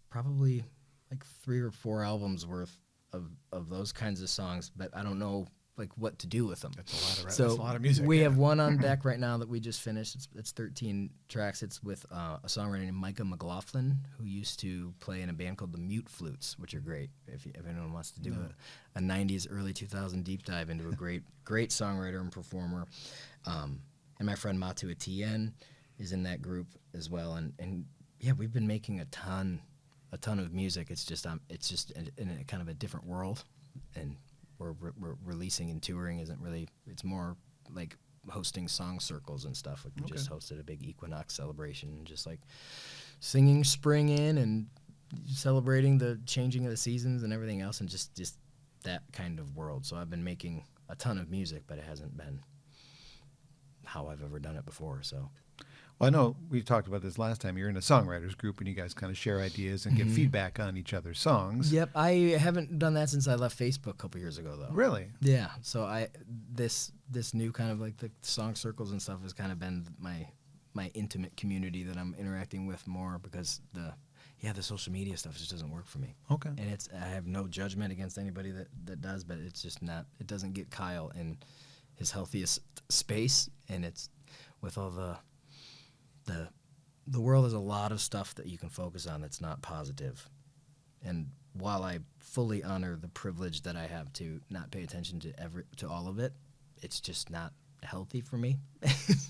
Speaker 2: probably like 3 or 4 albums worth of those kinds of songs, but I don't know like what to do with them.
Speaker 1: That's a lot of music.
Speaker 2: We have one on deck right now that we just finished. It's 13 tracks. It's with a songwriter named Micah McLaughlin, who used to play in a band called the Mute Flutes, which are great if anyone wants to do a 90s, early 2000 deep dive into a great songwriter and performer. And my friend Matu Etienne is in that group as well. And yeah, we've been making a ton of music. It's just in a kind of a different world, and we're releasing and touring isn't really. It's more like hosting song circles and stuff. Like we just hosted a big equinox celebration, just like singing spring in and celebrating the changing of the seasons and everything else, and just that kind of world. So I've been making a ton of music, but it hasn't been how I've ever done it before. So.
Speaker 1: Well, I know we talked about this last time. You're in a songwriters group, and you guys kind of share ideas and give feedback on each other's songs.
Speaker 2: Yep, I haven't done that since I left Facebook a couple years ago, though.
Speaker 1: Really?
Speaker 2: Yeah. So this new kind of like the song circles and stuff has kind of been my intimate community that I'm interacting with more, because the social media stuff just doesn't work for me.
Speaker 1: Okay.
Speaker 2: And I have no judgment against anybody that does, but it's just not. It doesn't get Kyle in his healthiest space, and it's with all the world has a lot of stuff that you can focus on that's not positive. And while I fully honor the privilege that I have to not pay attention to all of it, it's just not healthy for me.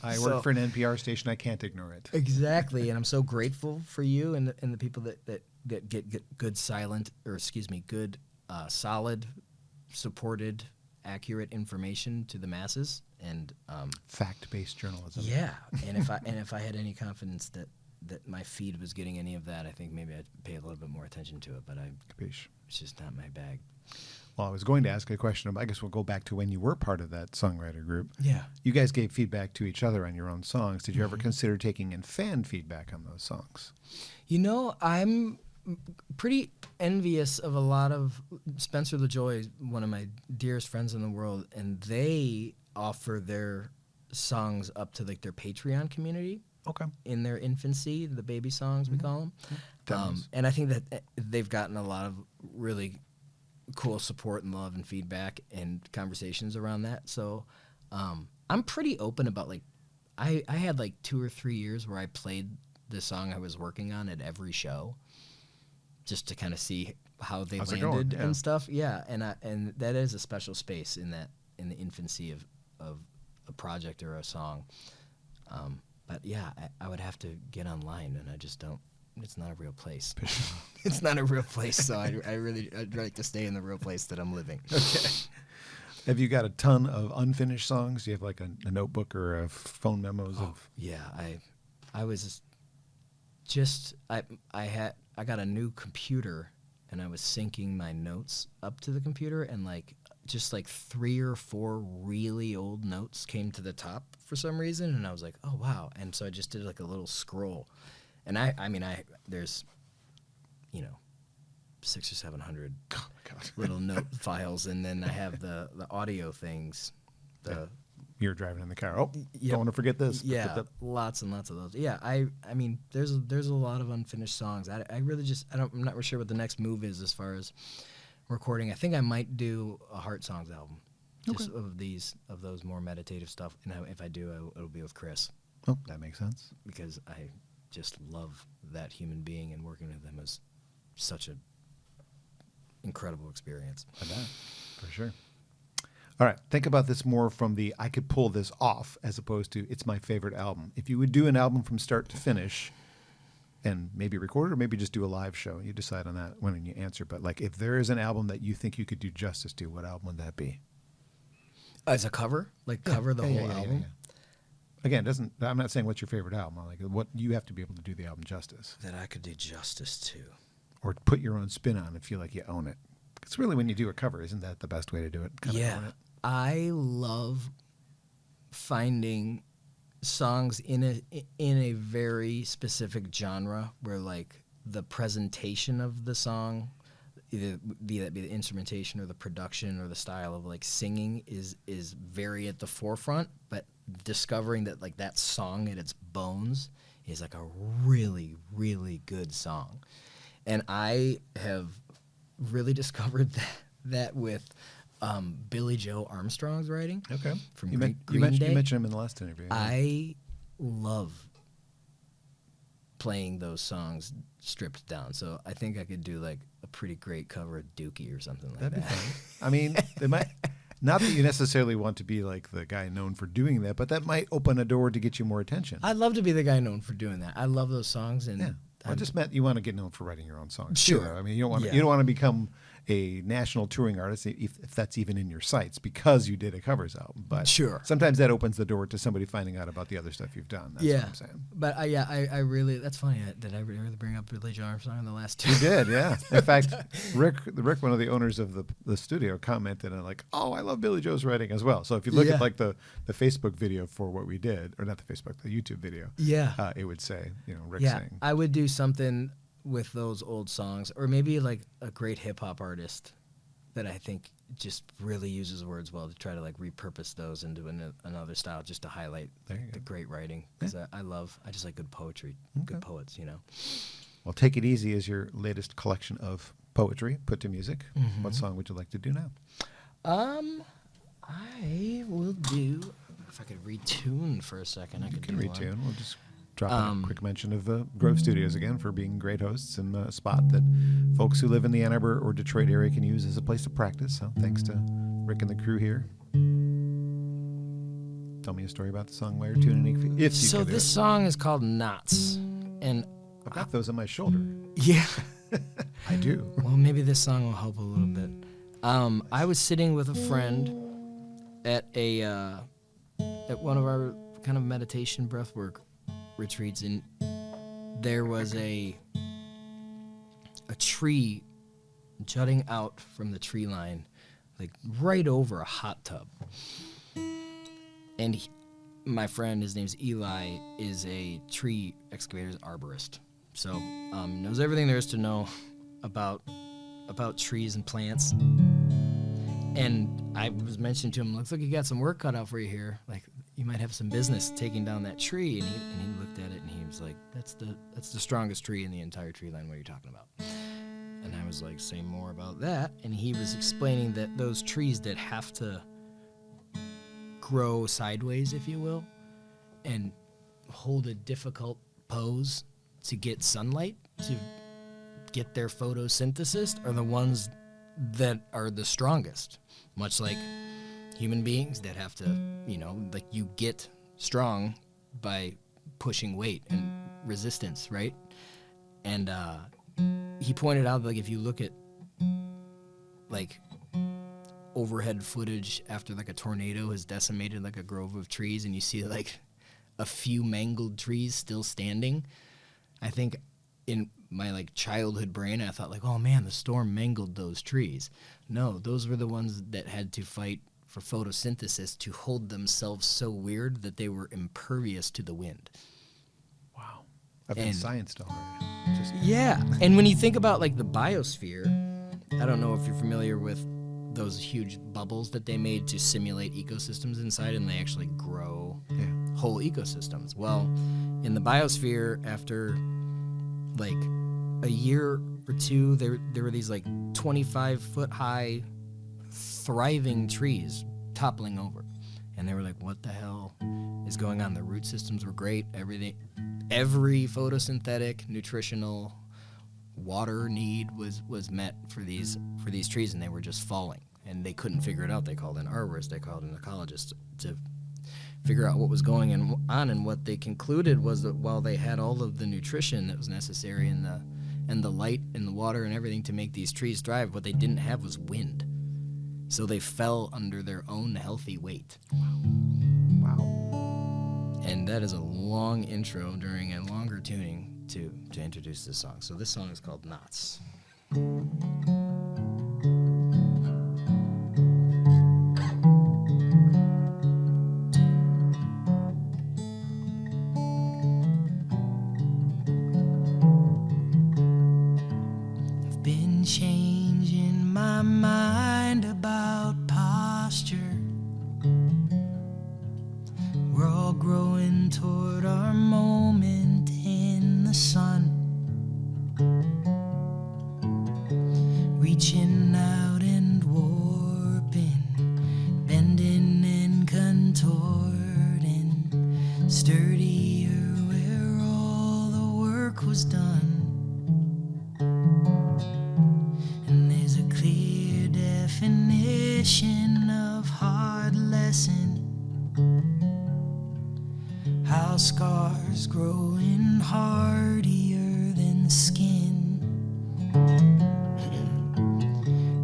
Speaker 1: I work for an NPR station. I can't ignore it.
Speaker 2: Exactly. And I'm so grateful for you and the people that get good good solid, supported, accurate information to the masses. And
Speaker 1: fact-based journalism.
Speaker 2: Yeah, and if I had any confidence that my feed was getting any of that, I think maybe I'd pay a little bit more attention to it. But it's just not my bag.
Speaker 1: Well, I was going to ask a question. I guess we'll go back to when you were part of that songwriter group.
Speaker 2: Yeah,
Speaker 1: you guys gave feedback to each other on your own songs. Did you ever consider taking in fan feedback on those songs?
Speaker 2: I'm pretty envious of a lot of Spencer LaJoy, one of my dearest friends in the world, and they offer their songs up to like their Patreon community.
Speaker 1: Okay.
Speaker 2: In their infancy, the baby songs we call them, and I think that they've gotten a lot of really cool support and love and feedback and conversations around that. So I'm pretty open about like I had like 2 or 3 years where I played the song I was working on at every show, just to kind of see how they landed and stuff. Yeah, and that is a special space in the infancy of a project or a song. But yeah, I would have to get online, and I just don't. It's not a real place. It's not a real place, so I'd like to stay in the real place that I'm living.
Speaker 1: Okay. Have you got a ton of unfinished songs? Do you have like a notebook or a phone memos of?
Speaker 2: Yeah, I was I got a new computer, and I was syncing my notes up to the computer, and like just like 3 or 4 really old notes came to the top for some reason, and I was like, oh wow. And so I just did like a little scroll, and there's 600 or 700 little note files, and then I have the audio things.
Speaker 1: You're driving in the car. Oh, don't want to forget this.
Speaker 2: Yeah, lots and lots of those. Yeah, I mean, there's a lot of unfinished songs. I'm not really sure what the next move is as far as recording. I think I might do a Heart Songs album. just of those more meditative stuff. And if I do, it'll be with Chris.
Speaker 1: Oh, that makes sense.
Speaker 2: Because I just love that human being, and working with him is such an incredible experience.
Speaker 1: I bet, for sure. All right, think about this more from the I could pull this off as opposed to it's my favorite album. If you would do an album from start to finish and maybe record it or maybe just do a live show, you decide on that when you answer. But like if there is an album that you think you could do justice to, what album would that be?
Speaker 2: As a cover? Like cover the whole album?
Speaker 1: Yeah. Again, I'm not saying what's your favorite album. I'm like what you have to be able to do the album justice.
Speaker 2: That I could do justice to.
Speaker 1: Or put your own spin on and feel like you own it. It's really when you do a cover, isn't that the best way to do it?
Speaker 2: Yeah. I love finding songs in a very specific genre where like the presentation of the song, either be the instrumentation or the production or the style of like singing is very at the forefront, but discovering that like that song at its bones is like a really, really good song. And I have really discovered that with Billy Joe Armstrong's writing.
Speaker 1: Okay.
Speaker 2: From
Speaker 1: you
Speaker 2: Green Day.
Speaker 1: You mentioned him in the last interview.
Speaker 2: I love playing those songs stripped down. So I think I could do like a pretty great cover of Dookie or something like
Speaker 1: That'd
Speaker 2: that.
Speaker 1: be fun. I mean, they might not that you necessarily want to be like the guy known for doing that, but that might open a door to get you more attention.
Speaker 2: I'd love to be the guy known for doing that. I love those songs, and
Speaker 1: yeah. I just meant you want to get known for writing your own songs.
Speaker 2: Sure.
Speaker 1: Too. I mean, you don't want to become a national touring artist if that's even in your sights because you did a covers album. But
Speaker 2: sure.
Speaker 1: Sometimes that opens the door to somebody finding out about the other stuff you've done. That's what I'm saying.
Speaker 2: But I really, that's funny. Did I really bring up Billy Joe Armstrong in the last two?
Speaker 1: You did, yeah. In fact, Rick, one of the owners of the studio, commented on like, oh, I love Billy Joe's writing as well. So if you look at like the Facebook video for what we did, or not the Facebook, the YouTube video, it would say, Rick saying.
Speaker 2: I would do something with those old songs, or maybe like a great hip hop artist that I think just really uses words well to try to like repurpose those into another style, just to highlight the great writing. Because I just like good poetry, good poets,
Speaker 1: Well, Take It Easy is your latest collection of poetry put to music.
Speaker 2: Mm-hmm.
Speaker 1: What song would you like to do now?
Speaker 2: I will do, if I could retune for a second, I could
Speaker 1: can
Speaker 2: do
Speaker 1: retune.
Speaker 2: one.
Speaker 1: We'll just drop in a quick mention of Grove Studios again for being great hosts and a spot that folks who live in the Ann Arbor or Detroit area can use as a place to practice. So thanks to Rick and the crew here. Tell me a story about the song while you're tuning in. If you
Speaker 2: So
Speaker 1: could do
Speaker 2: this
Speaker 1: it.
Speaker 2: song is called Knots, and
Speaker 1: I've got those on my shoulder.
Speaker 2: yeah,
Speaker 1: I do.
Speaker 2: well, maybe this song will help a little bit. I was sitting with a friend at one of our kind of meditation breathwork retreats, and there was a tree jutting out from the tree line, like right over a hot tub. And my friend, his name's Eli, is a tree excavator, arborist. So knows everything there is to know about trees and plants. And I was mentioning to him, looks like you got some work cut out for you here. Like, you might have some business taking down that tree. And he looked at it and he was like, that's the strongest tree in the entire tree line. What are you talking about? And I was like, say more about that. And he was explaining that those trees that have to grow sideways, if you will, and hold a difficult pose to get sunlight, to get their photosynthesis, are the ones that are the strongest. Much like human beings that have to, like you get strong by pushing weight and resistance, right? And he pointed out, like, if you look at like overhead footage after like a tornado has decimated like a grove of trees, and you see like a few mangled trees still standing, I think in my like childhood brain I thought like, oh man, the storm mangled those trees. No, those were the ones that had to fight for photosynthesis to hold themselves so weird that they were impervious to the wind.
Speaker 1: Wow. I've been scienced already.
Speaker 2: Yeah. And when you think about like the biosphere, I don't know if you're familiar with those huge bubbles that they made to simulate ecosystems inside, and they actually grow whole ecosystems. Well, in the biosphere, after like a year or two, there were these like 25-foot high thriving trees toppling over. And they were like, what the hell is going on? The root systems were great. Every photosynthetic, nutritional water need was met for these trees, and they were just falling. And they couldn't figure it out. They called an arborist, they called an ecologist to figure out what was going on. And what they concluded was that while they had all of the nutrition that was necessary and the light and the water and everything to make these trees thrive, what they didn't have was wind. So they fell under their own healthy weight.
Speaker 1: Wow.
Speaker 2: And that is a long intro during a longer tuning to introduce this song. So this song is called Knots. I've been changing my mind about posture. We're all growing toward our moment in the sun, reaching out and warping, bending and contorting, sturdier where all the work was done. And there's a clear definition of hard lesson, how scars growing hardier than skin,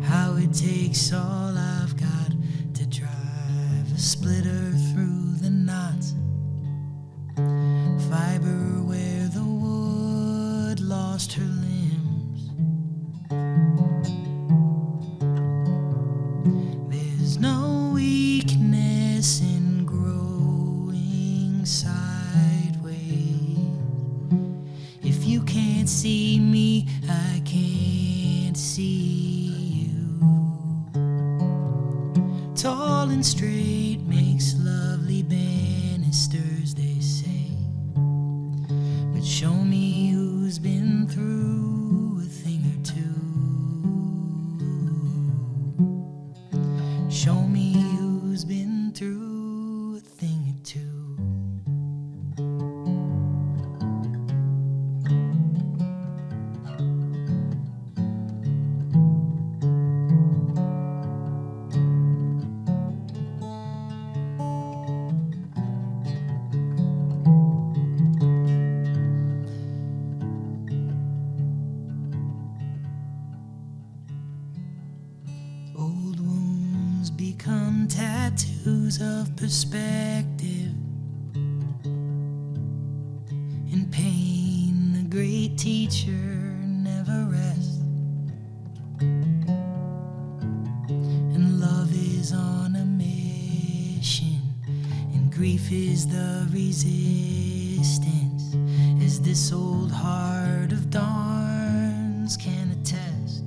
Speaker 2: how it takes all I've got to drive a splitter through the knots, fiber where the wood lost her limbs. There's no weakness in growing sideways. If you can't see me, I can't see you. Tall and straight makes lovely banisters, they say. But show me who's been through a thing or two. Show me who's been through a thing or two. Old wounds become tattoos of perspective. In pain, the great teacher never rests. And love is on a mission, and grief is the resistance, as this old heart of darns can attest.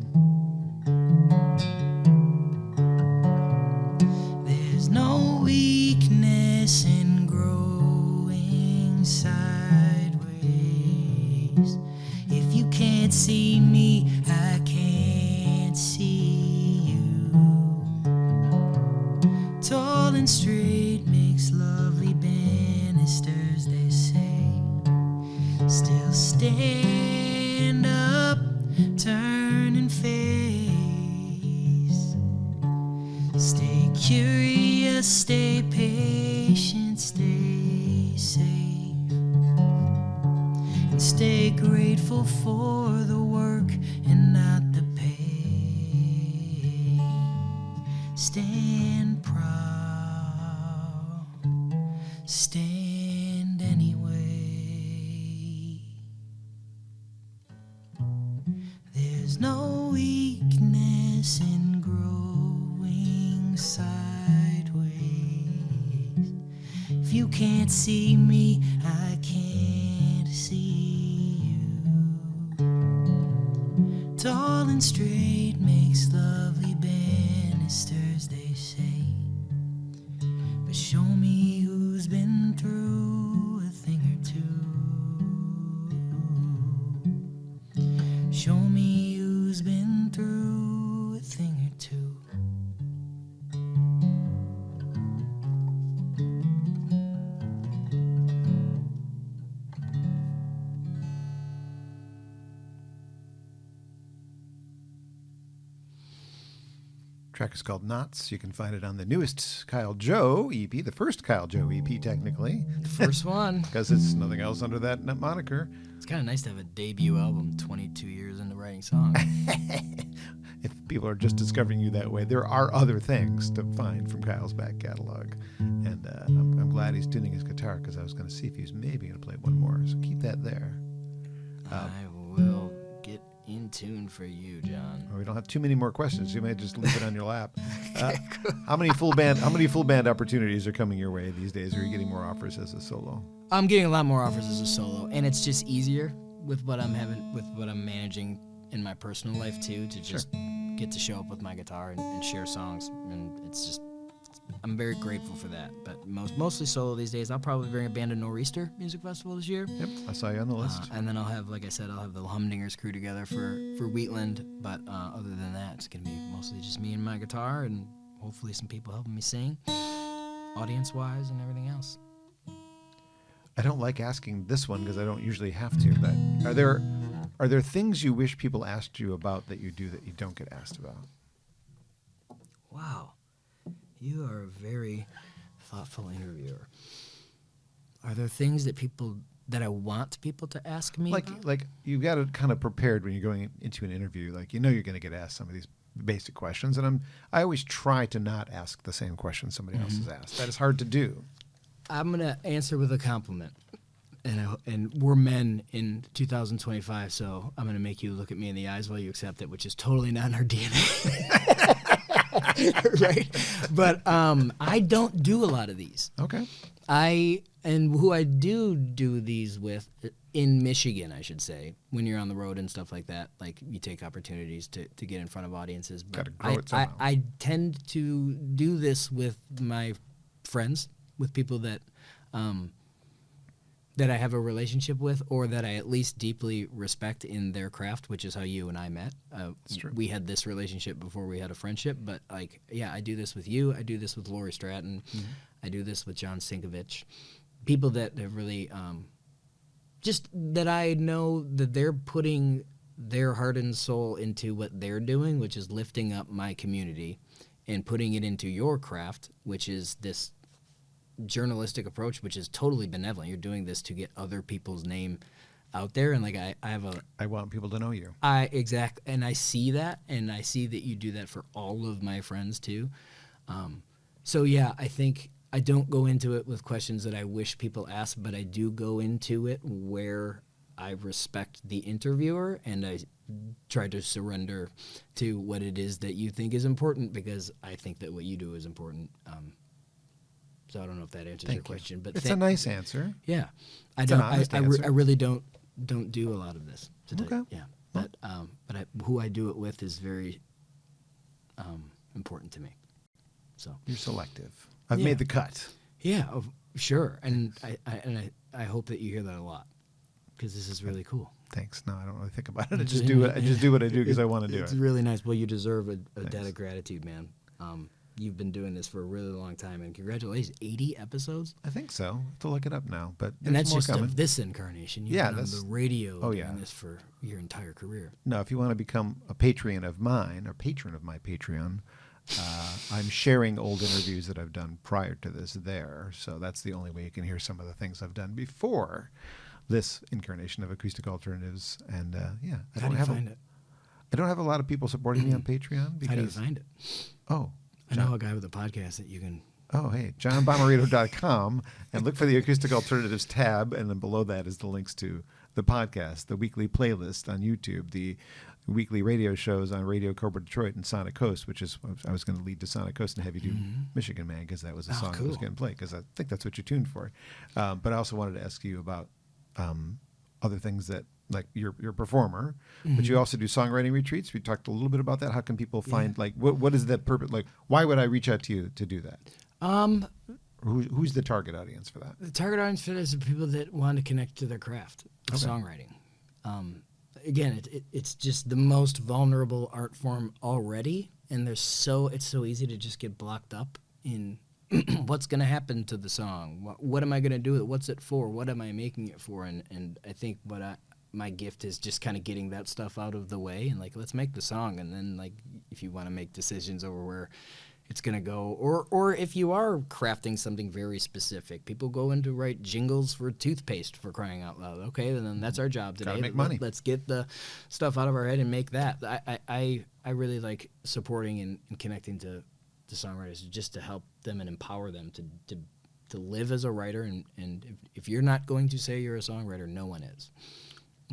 Speaker 2: There's no weakness in growing sideways. If you can't see me, I can't see you. Tall and straight makes lovely banisters, they say. Still stand up, turn and face. Stay curious, stay patient, stay safe, and stay grateful for the work and not the pay. Stand proud, stand anyway. There's no weakness in growing sideways. If you can't see me, I can't see you. Tall and straight makes lovely banisters, they say. But show me who's been through a thing or two. Show me who's been through a thing or two.
Speaker 1: track is called Knots. You can find it on the newest Kyle Joe EP, the first Kyle Joe EP, technically.
Speaker 2: The first one.
Speaker 1: Because it's nothing else under that moniker.
Speaker 2: It's kind of nice to have a debut album 22 years into writing songs.
Speaker 1: If people are just discovering you that way, there are other things to find from Kyle's back catalog. And I'm glad he's tuning his guitar, because I was going to see if he was maybe going to play one more. So keep that there.
Speaker 2: I will get in tune for you, John.
Speaker 1: We don't have too many more questions. You may just leave it on your lap. How many full band opportunities are coming your way these days? Are you getting more offers as a solo?
Speaker 2: I'm getting a lot more offers as a solo, and it's just easier with what I'm managing in my personal life too, to just get to show up with my guitar and share songs, and I'm very grateful for that. But mostly solo these days. I'll probably bring a band to Nor'easter Music Festival this year.
Speaker 1: Yep, I saw you on the list.
Speaker 2: And then I'll have, like I said, the Humdingers crew together for Wheatland. But other than that, it's gonna be mostly just me and my guitar, and hopefully some people helping me sing, audience-wise, and everything else.
Speaker 1: I don't like asking this one because I don't usually have to. But are there things you wish people asked you about that you do that you don't get asked about?
Speaker 2: Wow. You are a very thoughtful interviewer. Are there things that I want people to ask me about?
Speaker 1: Like you've got it kind of prepared when you're going into an interview. Like, you're going to get asked some of these basic questions, and I always try to not ask the same question somebody else has asked. That is hard to do.
Speaker 2: I'm gonna answer with a compliment, and we're men in 2025, so I'm gonna make you look at me in the eyes while you accept it, which is totally not in our DNA. Right? But I don't do a lot of these.
Speaker 1: Okay.
Speaker 2: Who I do these with in Michigan, I should say, when you're on the road and stuff like that, like you take opportunities to get in front of audiences. But
Speaker 1: Gotta grow it somehow.
Speaker 2: I tend to do this with my friends, with people that I have a relationship with, or that I at least deeply respect in their craft, which is how you and I met. We had this relationship before we had a friendship, but I do this with you. I do this with Lori Stratton. Mm-hmm. I do this with John Sinkovich. People that have really, just that I know that they're putting their heart and soul into what they're doing, which is lifting up my community and putting it into your craft, which is this journalistic approach, which is totally benevolent. You're doing this to get other people's name out there, and I want
Speaker 1: people to know you.
Speaker 2: And I see that, and I see that you do that for all of my friends too. So yeah, I think I don't go into it with questions that I wish people ask, but I do go into it where I respect the interviewer, and I try to surrender to what it is that you think is important, because I think that what you do is important. So I don't know if that answers your question, but
Speaker 1: it's a nice answer.
Speaker 2: Yeah,
Speaker 1: I
Speaker 2: really don't do a lot of this today.
Speaker 1: Okay.
Speaker 2: Yeah, but who I do it with is very important to me. So
Speaker 1: you're selective. I've made the cut.
Speaker 2: Yeah, sure, and I hope that you hear that a lot, because this is really cool.
Speaker 1: Thanks. No, I don't really think about it. I just do what I do because I want to do it.
Speaker 2: It's really nice. Well, you deserve a debt of gratitude, man. You've been doing this for a really long time, and congratulations, 80 episodes?
Speaker 1: I think so. I have to look it up now, but
Speaker 2: and that's
Speaker 1: more
Speaker 2: just
Speaker 1: coming.
Speaker 2: Of this incarnation. You've been on the radio doing this for your entire career.
Speaker 1: No, if you want to become a Patreon of mine, or patron of my Patreon, I'm sharing old interviews that I've done prior to this there, so that's the only way you can hear some of the things I've done before this incarnation of Acoustic Alternatives. And
Speaker 2: How do you find it?
Speaker 1: I don't have a lot of people supporting me on Patreon. Because,
Speaker 2: how do you find it?
Speaker 1: Oh,
Speaker 2: I know a guy with a podcast that you can...
Speaker 1: Oh, hey, johnbomarito.com, and look for the Acoustic Alternatives tab, and then below that is the links to the podcast, the weekly playlist on YouTube, the weekly radio shows on Radio Cobra Detroit and Sonic Coast, which is, I was going to lead to Sonic Coast and have you do Michigan Man, because that was a song that was getting played, because I think that's what you're tuned for. But I also wanted to ask you about other things that, like you're a performer, but you also do songwriting retreats. We talked a little bit about that. How can people find, like, what is that purpose? Like, why would I reach out to you to do that? Who's the target audience for that?
Speaker 2: The target audience for that is the people that want to connect to their craft of songwriting. Again, it's just the most vulnerable art form already, and it's so easy to just get blocked up in what's going to happen to the song. What am I going to do with it? What's it for? What am I making it for? And I think what my gift is just kind of getting that stuff out of the way and like, let's make the song. And then like, if you want to make decisions over where it's going to go, or if you are crafting something very specific, people go in to write jingles for toothpaste, for crying out loud. Okay, then that's our job today.
Speaker 1: Gotta make money.
Speaker 2: Let's get the stuff out of our head and make that. I really like supporting and connecting to songwriters just to help them and empower them to live as a writer. And if you're not going to say you're a songwriter, no one is.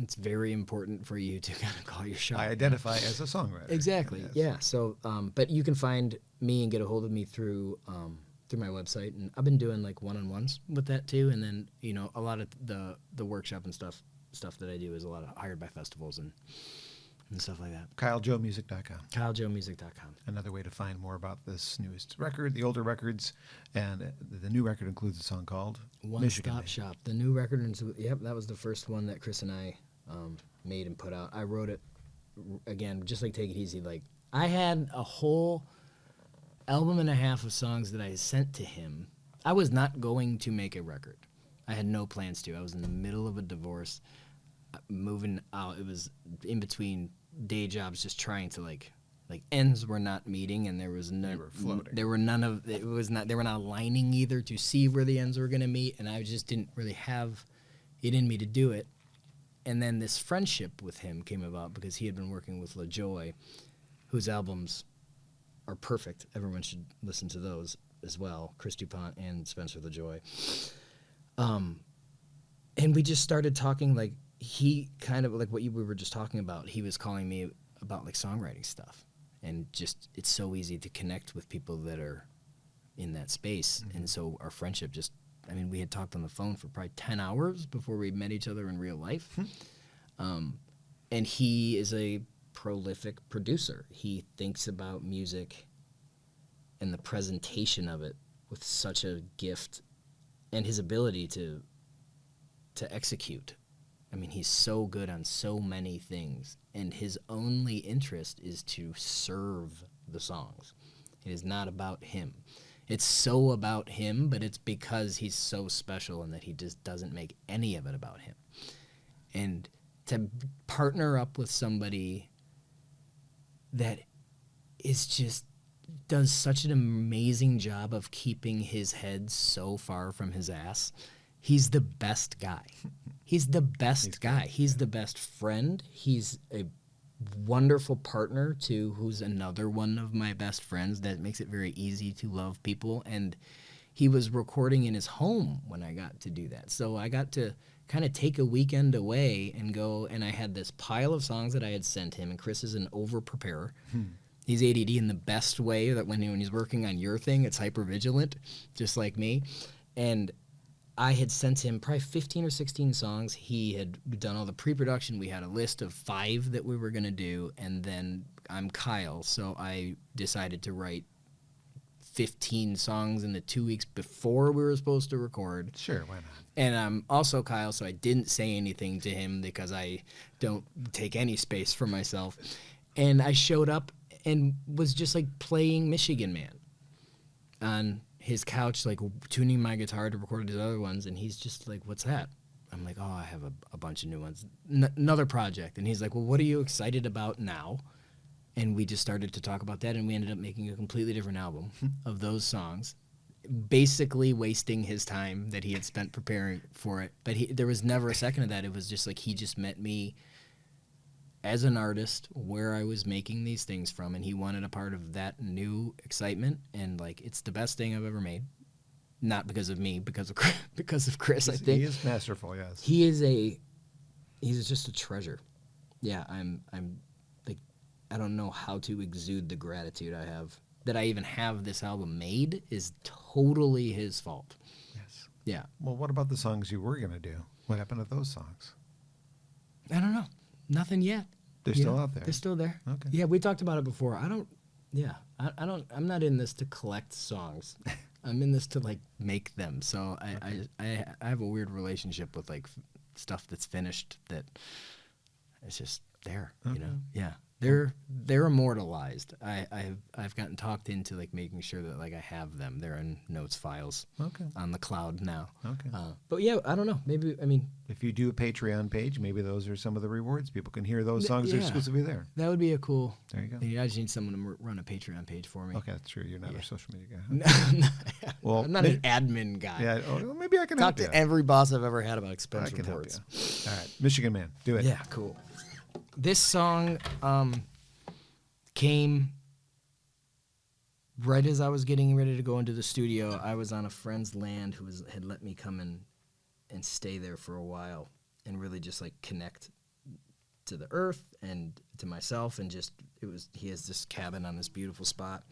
Speaker 2: It's very important for you to kind of call your shot.
Speaker 1: I identify as a songwriter.
Speaker 2: Exactly.
Speaker 1: Yes.
Speaker 2: Yeah. So, but you can find me and get a hold of me through my website, and I've been doing like one-on-ones with that too. And then a lot of the workshop and stuff that I do is a lot of hired by festivals and stuff like that.
Speaker 1: KyleJoeMusic.com.
Speaker 2: KyleJoeMusic.com.
Speaker 1: Another way to find more about this newest record, the older records, and the new record includes a song called
Speaker 2: One
Speaker 1: Michigan
Speaker 2: Stop
Speaker 1: Made.
Speaker 2: Shop. The new record, yep, that was the first one that Chris and I made and put out. I wrote it again, just like Take It Easy. Like I had a whole album and a half of songs that I sent to him. I was not going to make a record. I had no plans to. I was in the middle of a divorce, moving out. It was in between day jobs, just trying to like ends were not meeting, and there was no.
Speaker 1: You were floating.
Speaker 2: There were none of it was not. They were not aligning either to see where the ends were going to meet, and I just didn't really have it in me to do it. And then this friendship with him came about because he had been working with LaJoy, whose albums are perfect. Everyone should listen to those as well. Chris DuPont and Spencer LaJoy. And we just started talking, like he kind of like what we were just talking about. He was calling me about like songwriting stuff, and just it's so easy to connect with people that are in that space. And so our friendship just, I mean, we had talked on the phone for probably 10 hours before we met each other in real life. And he is a prolific producer. He thinks about music and the presentation of it with such a gift, and his ability to execute. I mean, he's so good on so many things, and his only interest is to serve the songs. It is not about him. It's so about him, but it's because he's so special and that he just doesn't make any of it about him. And to partner up with somebody that is just does such an amazing job of keeping his head so far from his ass. He's the best guy. He's the best guy. He's the best friend. He's a wonderful partner too, who's another one of my best friends that makes it very easy to love people. And he was recording in his home when I got to do that. So I got to kind of take a weekend away and go, and I had this pile of songs that I had sent him, and Chris is an over-preparer. He's ADD in the best way, that when he's working on your thing, it's hyper-vigilant, just like me. And I had sent him probably 15 or 16 songs. He had done all the pre-production. We had a list of 5 that we were going to do, and then I'm Kyle, so I decided to write 15 songs in the 2 weeks before we were supposed to record.
Speaker 1: Sure, why not?
Speaker 2: And I'm also Kyle, so I didn't say anything to him because I don't take any space for myself. And I showed up and was just like playing Michigan Man on his couch, like tuning my guitar to record his other ones. And he's just like, "What's that?" I'm like, "Oh, I have a bunch of new ones, another project." And he's like, "Well, what are you excited about now?" And we just started to talk about that, and we ended up making a completely different album of those songs, basically wasting his time that he had spent preparing for it. But there was never a second of that. It was just like he just met me as an artist where I was making these things from, and he wanted a part of that new excitement. And like, it's the best thing I've ever made. Not because of me, because of Chris, I think.
Speaker 1: He is masterful, yes.
Speaker 2: He's just a treasure. Yeah, I'm like, I don't know how to exude the gratitude I have. That I even have this album made is totally his fault.
Speaker 1: Yes.
Speaker 2: Yeah.
Speaker 1: Well, what about the songs you were going to do? What happened to those songs?
Speaker 2: I don't know. Nothing yet.
Speaker 1: They're still out there.
Speaker 2: They're still there.
Speaker 1: Okay.
Speaker 2: Yeah, we talked about it before. I'm not in this to collect songs. I'm in this to like make them. So I have a weird relationship with like stuff that's finished that it's just there,
Speaker 1: Okay.
Speaker 2: you know? Yeah. They're immortalized. I've gotten talked into like making sure that like I have them. They're in notes files on the cloud now.
Speaker 1: Okay.
Speaker 2: But yeah, I don't know. Maybe
Speaker 1: If you do a Patreon page, maybe those are some of the rewards. People can hear those songs
Speaker 2: yeah.
Speaker 1: exclusively there.
Speaker 2: that would be a cool.
Speaker 1: There you go.
Speaker 2: I just need someone to run a Patreon page for me.
Speaker 1: Okay, that's true. You're not a social media guy.
Speaker 2: No,
Speaker 1: Well,
Speaker 2: I'm not an admin guy.
Speaker 1: Yeah. Well, maybe I can
Speaker 2: Talk
Speaker 1: help you.
Speaker 2: to every boss I've ever had about
Speaker 1: I
Speaker 2: expense
Speaker 1: can help
Speaker 2: reports.
Speaker 1: you. All right, Michigan Man, do it.
Speaker 2: Yeah, cool. This song came right as I was getting ready to go into the studio. I was on a friend's land who had let me come in and stay there for a while and really just like connect to the earth and to myself, and just he has this cabin on this beautiful spot.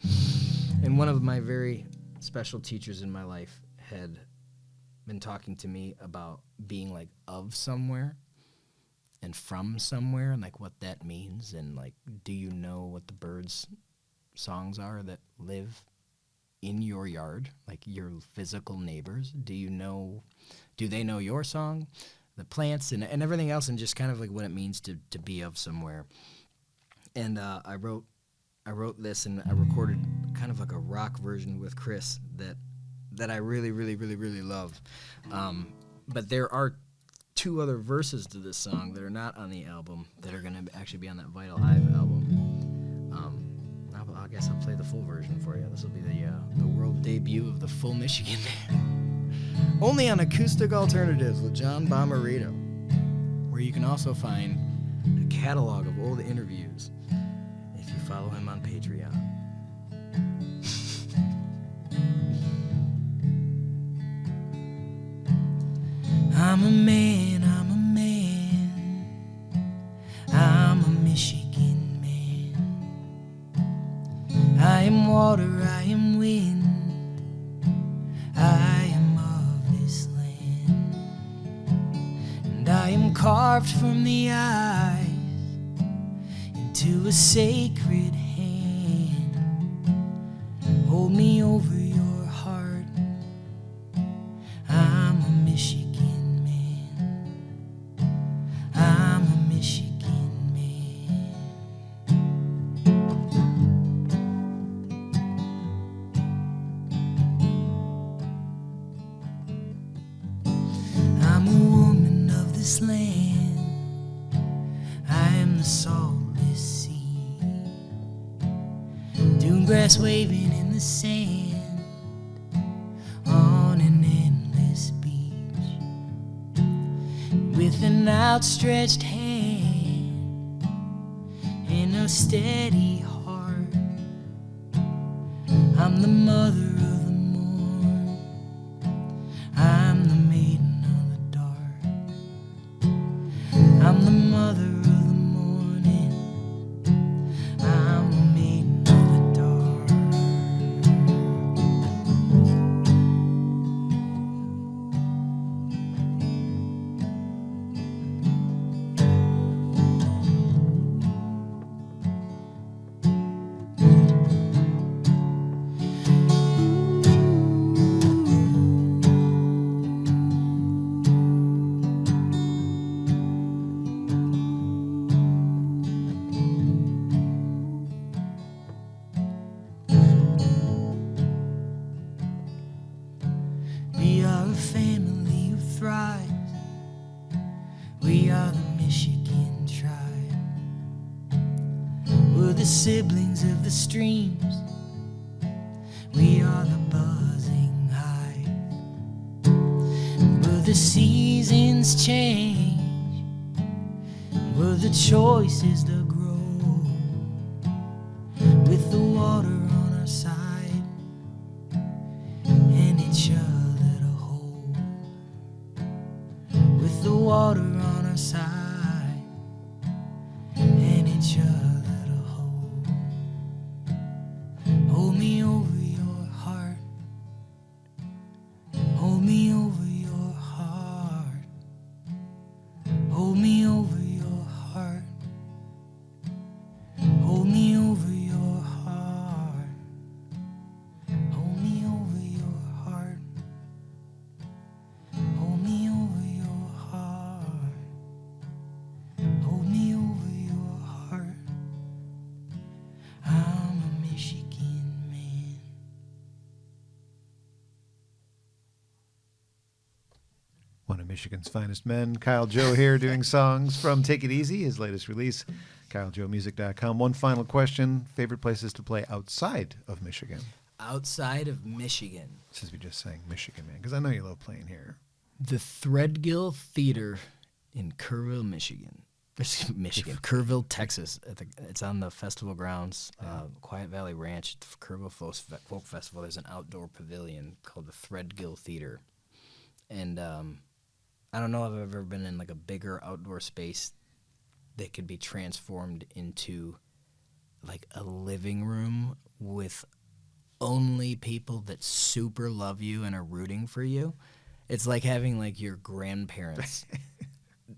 Speaker 2: And one of my very special teachers in my life had been talking to me about being like of somewhere and from somewhere, and like what that means, and like, do you know what the birds' songs are that live in your yard, like your physical neighbors? Do they know your song, the plants and everything else, and just kind of like what it means to be of somewhere. And I wrote this, and I recorded kind of like a rock version with Chris that I really, really, really, really love. But there are 2 other verses to this song that are not on the album that are going to actually be on that Vital Hive album. I guess I'll play the full version for you. This will be the world debut of the full Michigan Man. Only on Acoustic Alternatives with John Bomarito, where you can also find a catalog of old interviews if you follow him on Patreon. I'm a man, I'm a man, I'm a Michigan man. I am water, I am wind, I am of this land. And I am carved from the eyes into a sacred hand. Hold me over your heart, I'm a Michigan. I'm a Michigan man. I'm a woman of this land. I am the saltless sea. Dune grass waving in the sand on an endless beach. With an outstretched hand and a steady heart, I'm the mother of the morn, I'm the maiden of the dark, I'm the mother of the morning, I'm the maiden of the dark. We are a family who thrives. We are the Michigan tribe. We're the siblings of the streams. We are the buzzing hive. Where the seasons change, where the choices to grow. With the water on our side and each other to hold. With the water on our side and each other to hold. Hold me over your heart. Hold me over your heart. Hold me over your heart.
Speaker 1: Michigan's finest men. Kyle Joe here doing songs from Take It Easy, his latest release, KyleJoeMusic.com. One final question. Favorite places to play outside of Michigan?
Speaker 2: Outside of Michigan.
Speaker 1: Since we just sang Michigan, man, because I know you love playing here.
Speaker 2: The Threadgill Theater in Kerrville, Michigan. Kerrville, Texas. It's on the festival grounds, Quiet Valley Ranch, Kerrville Folk Festival. There's an outdoor pavilion called the Threadgill Theater. And I don't know if I've ever been in like a bigger outdoor space that could be transformed into like a living room with only people that super love you and are rooting for you. It's like having like your grandparents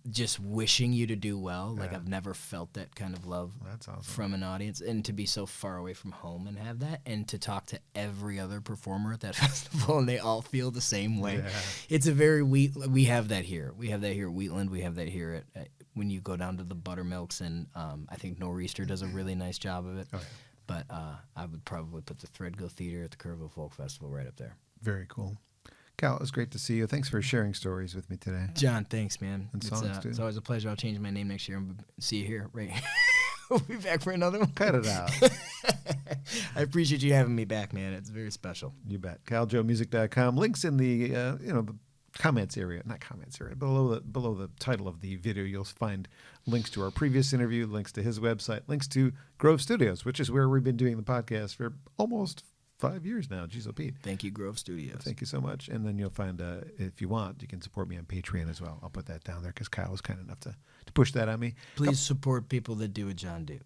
Speaker 2: just wishing you to do well. Like I've never felt that kind of love from an audience, and to be so far away from home and have that, and to talk to every other performer at that festival and they all feel the same way. Yeah. It's a very we have that here. We have that here at Wheatland. We have that here at when you go down to the Buttermilks, and I think Nor'easter does a really nice job of it. Oh, yeah. But I would probably put the Threadgill Theater at the Kerrville Folk Festival right up there.
Speaker 1: Very cool. Cal, it was great to see you. Thanks for sharing stories with me today.
Speaker 2: John, thanks, man.
Speaker 1: And songs, too.
Speaker 2: It's always a pleasure. I'll change my name next year and see you here. Right. We'll be back for another one.
Speaker 1: Cut it out.
Speaker 2: I appreciate you having me back, man. It's very special.
Speaker 1: You bet. KyleJoeMusic.com. Links in the the comments area, not comments area, below the title of the video, you'll find links to our previous interview, links to his website, links to Grove Studios, which is where we've been doing the podcast for almost 5 years now. Jeez, oh Pete.
Speaker 2: Thank you, Grove Studios.
Speaker 1: Thank you so much. And then you'll find, if you want, you can support me on Patreon as well. I'll put that down there because Kyle was kind enough to push that on me.
Speaker 2: Please support people that do what John do.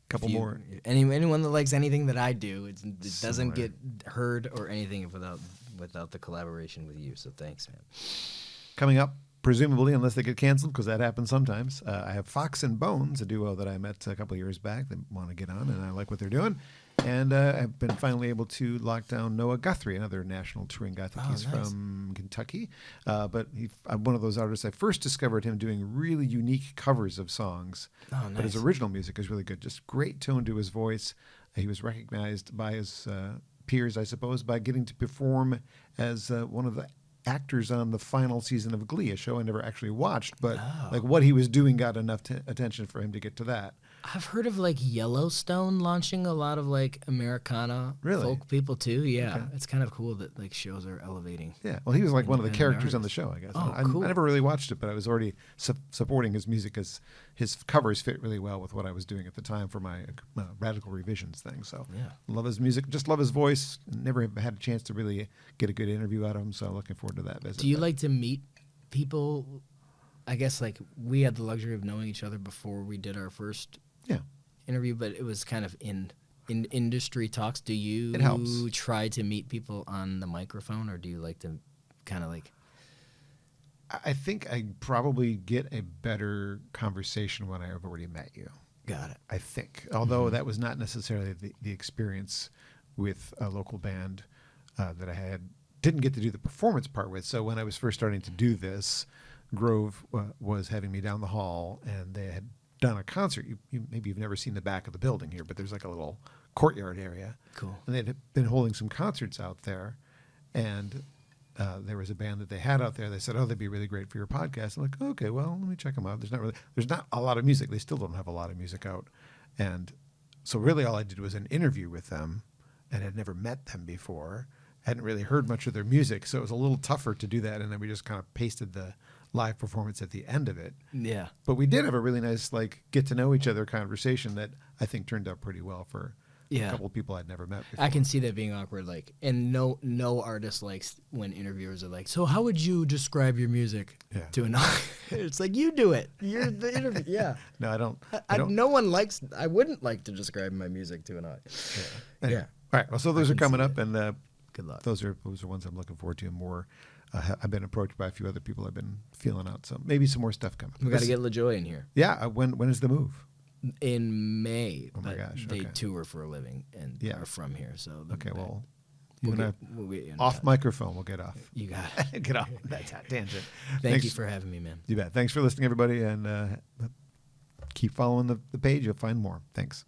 Speaker 1: Couple more.
Speaker 2: Anyone that likes anything that I do, it doesn't get heard or anything without the collaboration with you. So thanks, man.
Speaker 1: Coming up, presumably, unless they get canceled, because that happens sometimes, I have Fox and Bones, a duo that I met a couple of years back that want to get on, and I like what they're doing. And I've been finally able to lock down Noah Guthrie, another national touring guy. I think he's nice. From Kentucky. But I'm one of those artists. I first discovered him doing really unique covers of songs. Oh, nice. But his original music is really good. Just great tone to his voice. He was recognized by his peers, I suppose, by getting to perform as one of the actors on the final season of Glee, a show I never actually watched, but like what he was doing got enough attention for him to get to that.
Speaker 2: I've heard of like Yellowstone launching a lot of like Americana folk people too. Yeah, okay. It's kind of cool that like shows are elevating.
Speaker 1: Yeah, well, he was like one of the characters on the show, I guess.
Speaker 2: Cool.
Speaker 1: I never really watched it, but I was already supporting his music as his covers fit really well with what I was doing at the time for my Radical Revisions thing. So yeah, love his music, just love his voice. Never had a chance to really get a good interview out of him, so looking forward to that visit.
Speaker 2: Do you like to meet people? I guess like we had the luxury of knowing each other before we did our first interview, but it was kind of in industry talks. Do you try to meet people on the microphone, or do you like to kind of like?
Speaker 1: I think I probably get a better conversation when I have already met you.
Speaker 2: Got it.
Speaker 1: I think, although that was not necessarily the experience with a local band that I didn't get to do the performance part with. So when I was first starting to do this, Grove was having me down the hall, and they had done a concert. Maybe you've never seen the back of the building here, but there's like a little courtyard area.
Speaker 2: Cool. And
Speaker 1: they'd been holding some concerts out there, and there was a band that they had out there. They said, they'd be really great for your podcast. I'm like, okay, well, let me check them out. There's not a lot of music. They still don't have a lot of music out. And so really all I did was an interview with them, and had never met them before. Hadn't really heard much of their music, so it was a little tougher to do that. And then we just kind of pasted the live performance at the end of it.
Speaker 2: Yeah.
Speaker 1: But we did have a really nice get to know each other conversation that I think turned out pretty well for a couple of people I'd never met before.
Speaker 2: I can see that being awkward, and no artist likes when interviewers are like, so how would you describe your music to an audience? It's like, you do it. You're the interview. Yeah.
Speaker 1: No, I don't.
Speaker 2: I wouldn't like to describe my music to an audience.
Speaker 1: Yeah. Anyway. All right. Well, so those are coming up, and
Speaker 2: good luck.
Speaker 1: Those are ones I'm looking forward to, and more. I've been approached by a few other people I've been feeling out, so maybe some more stuff coming.
Speaker 2: We got to get LaJoy in here.
Speaker 1: Yeah. When is the move?
Speaker 2: In May.
Speaker 1: Oh my gosh.
Speaker 2: They tour for a living and are from here. So
Speaker 1: off microphone. We'll get off.
Speaker 2: You got it.
Speaker 1: Get off that tangent.
Speaker 2: Thanks you for having me, man.
Speaker 1: You bet. Thanks for listening, everybody, and keep following the page. You'll find more. Thanks.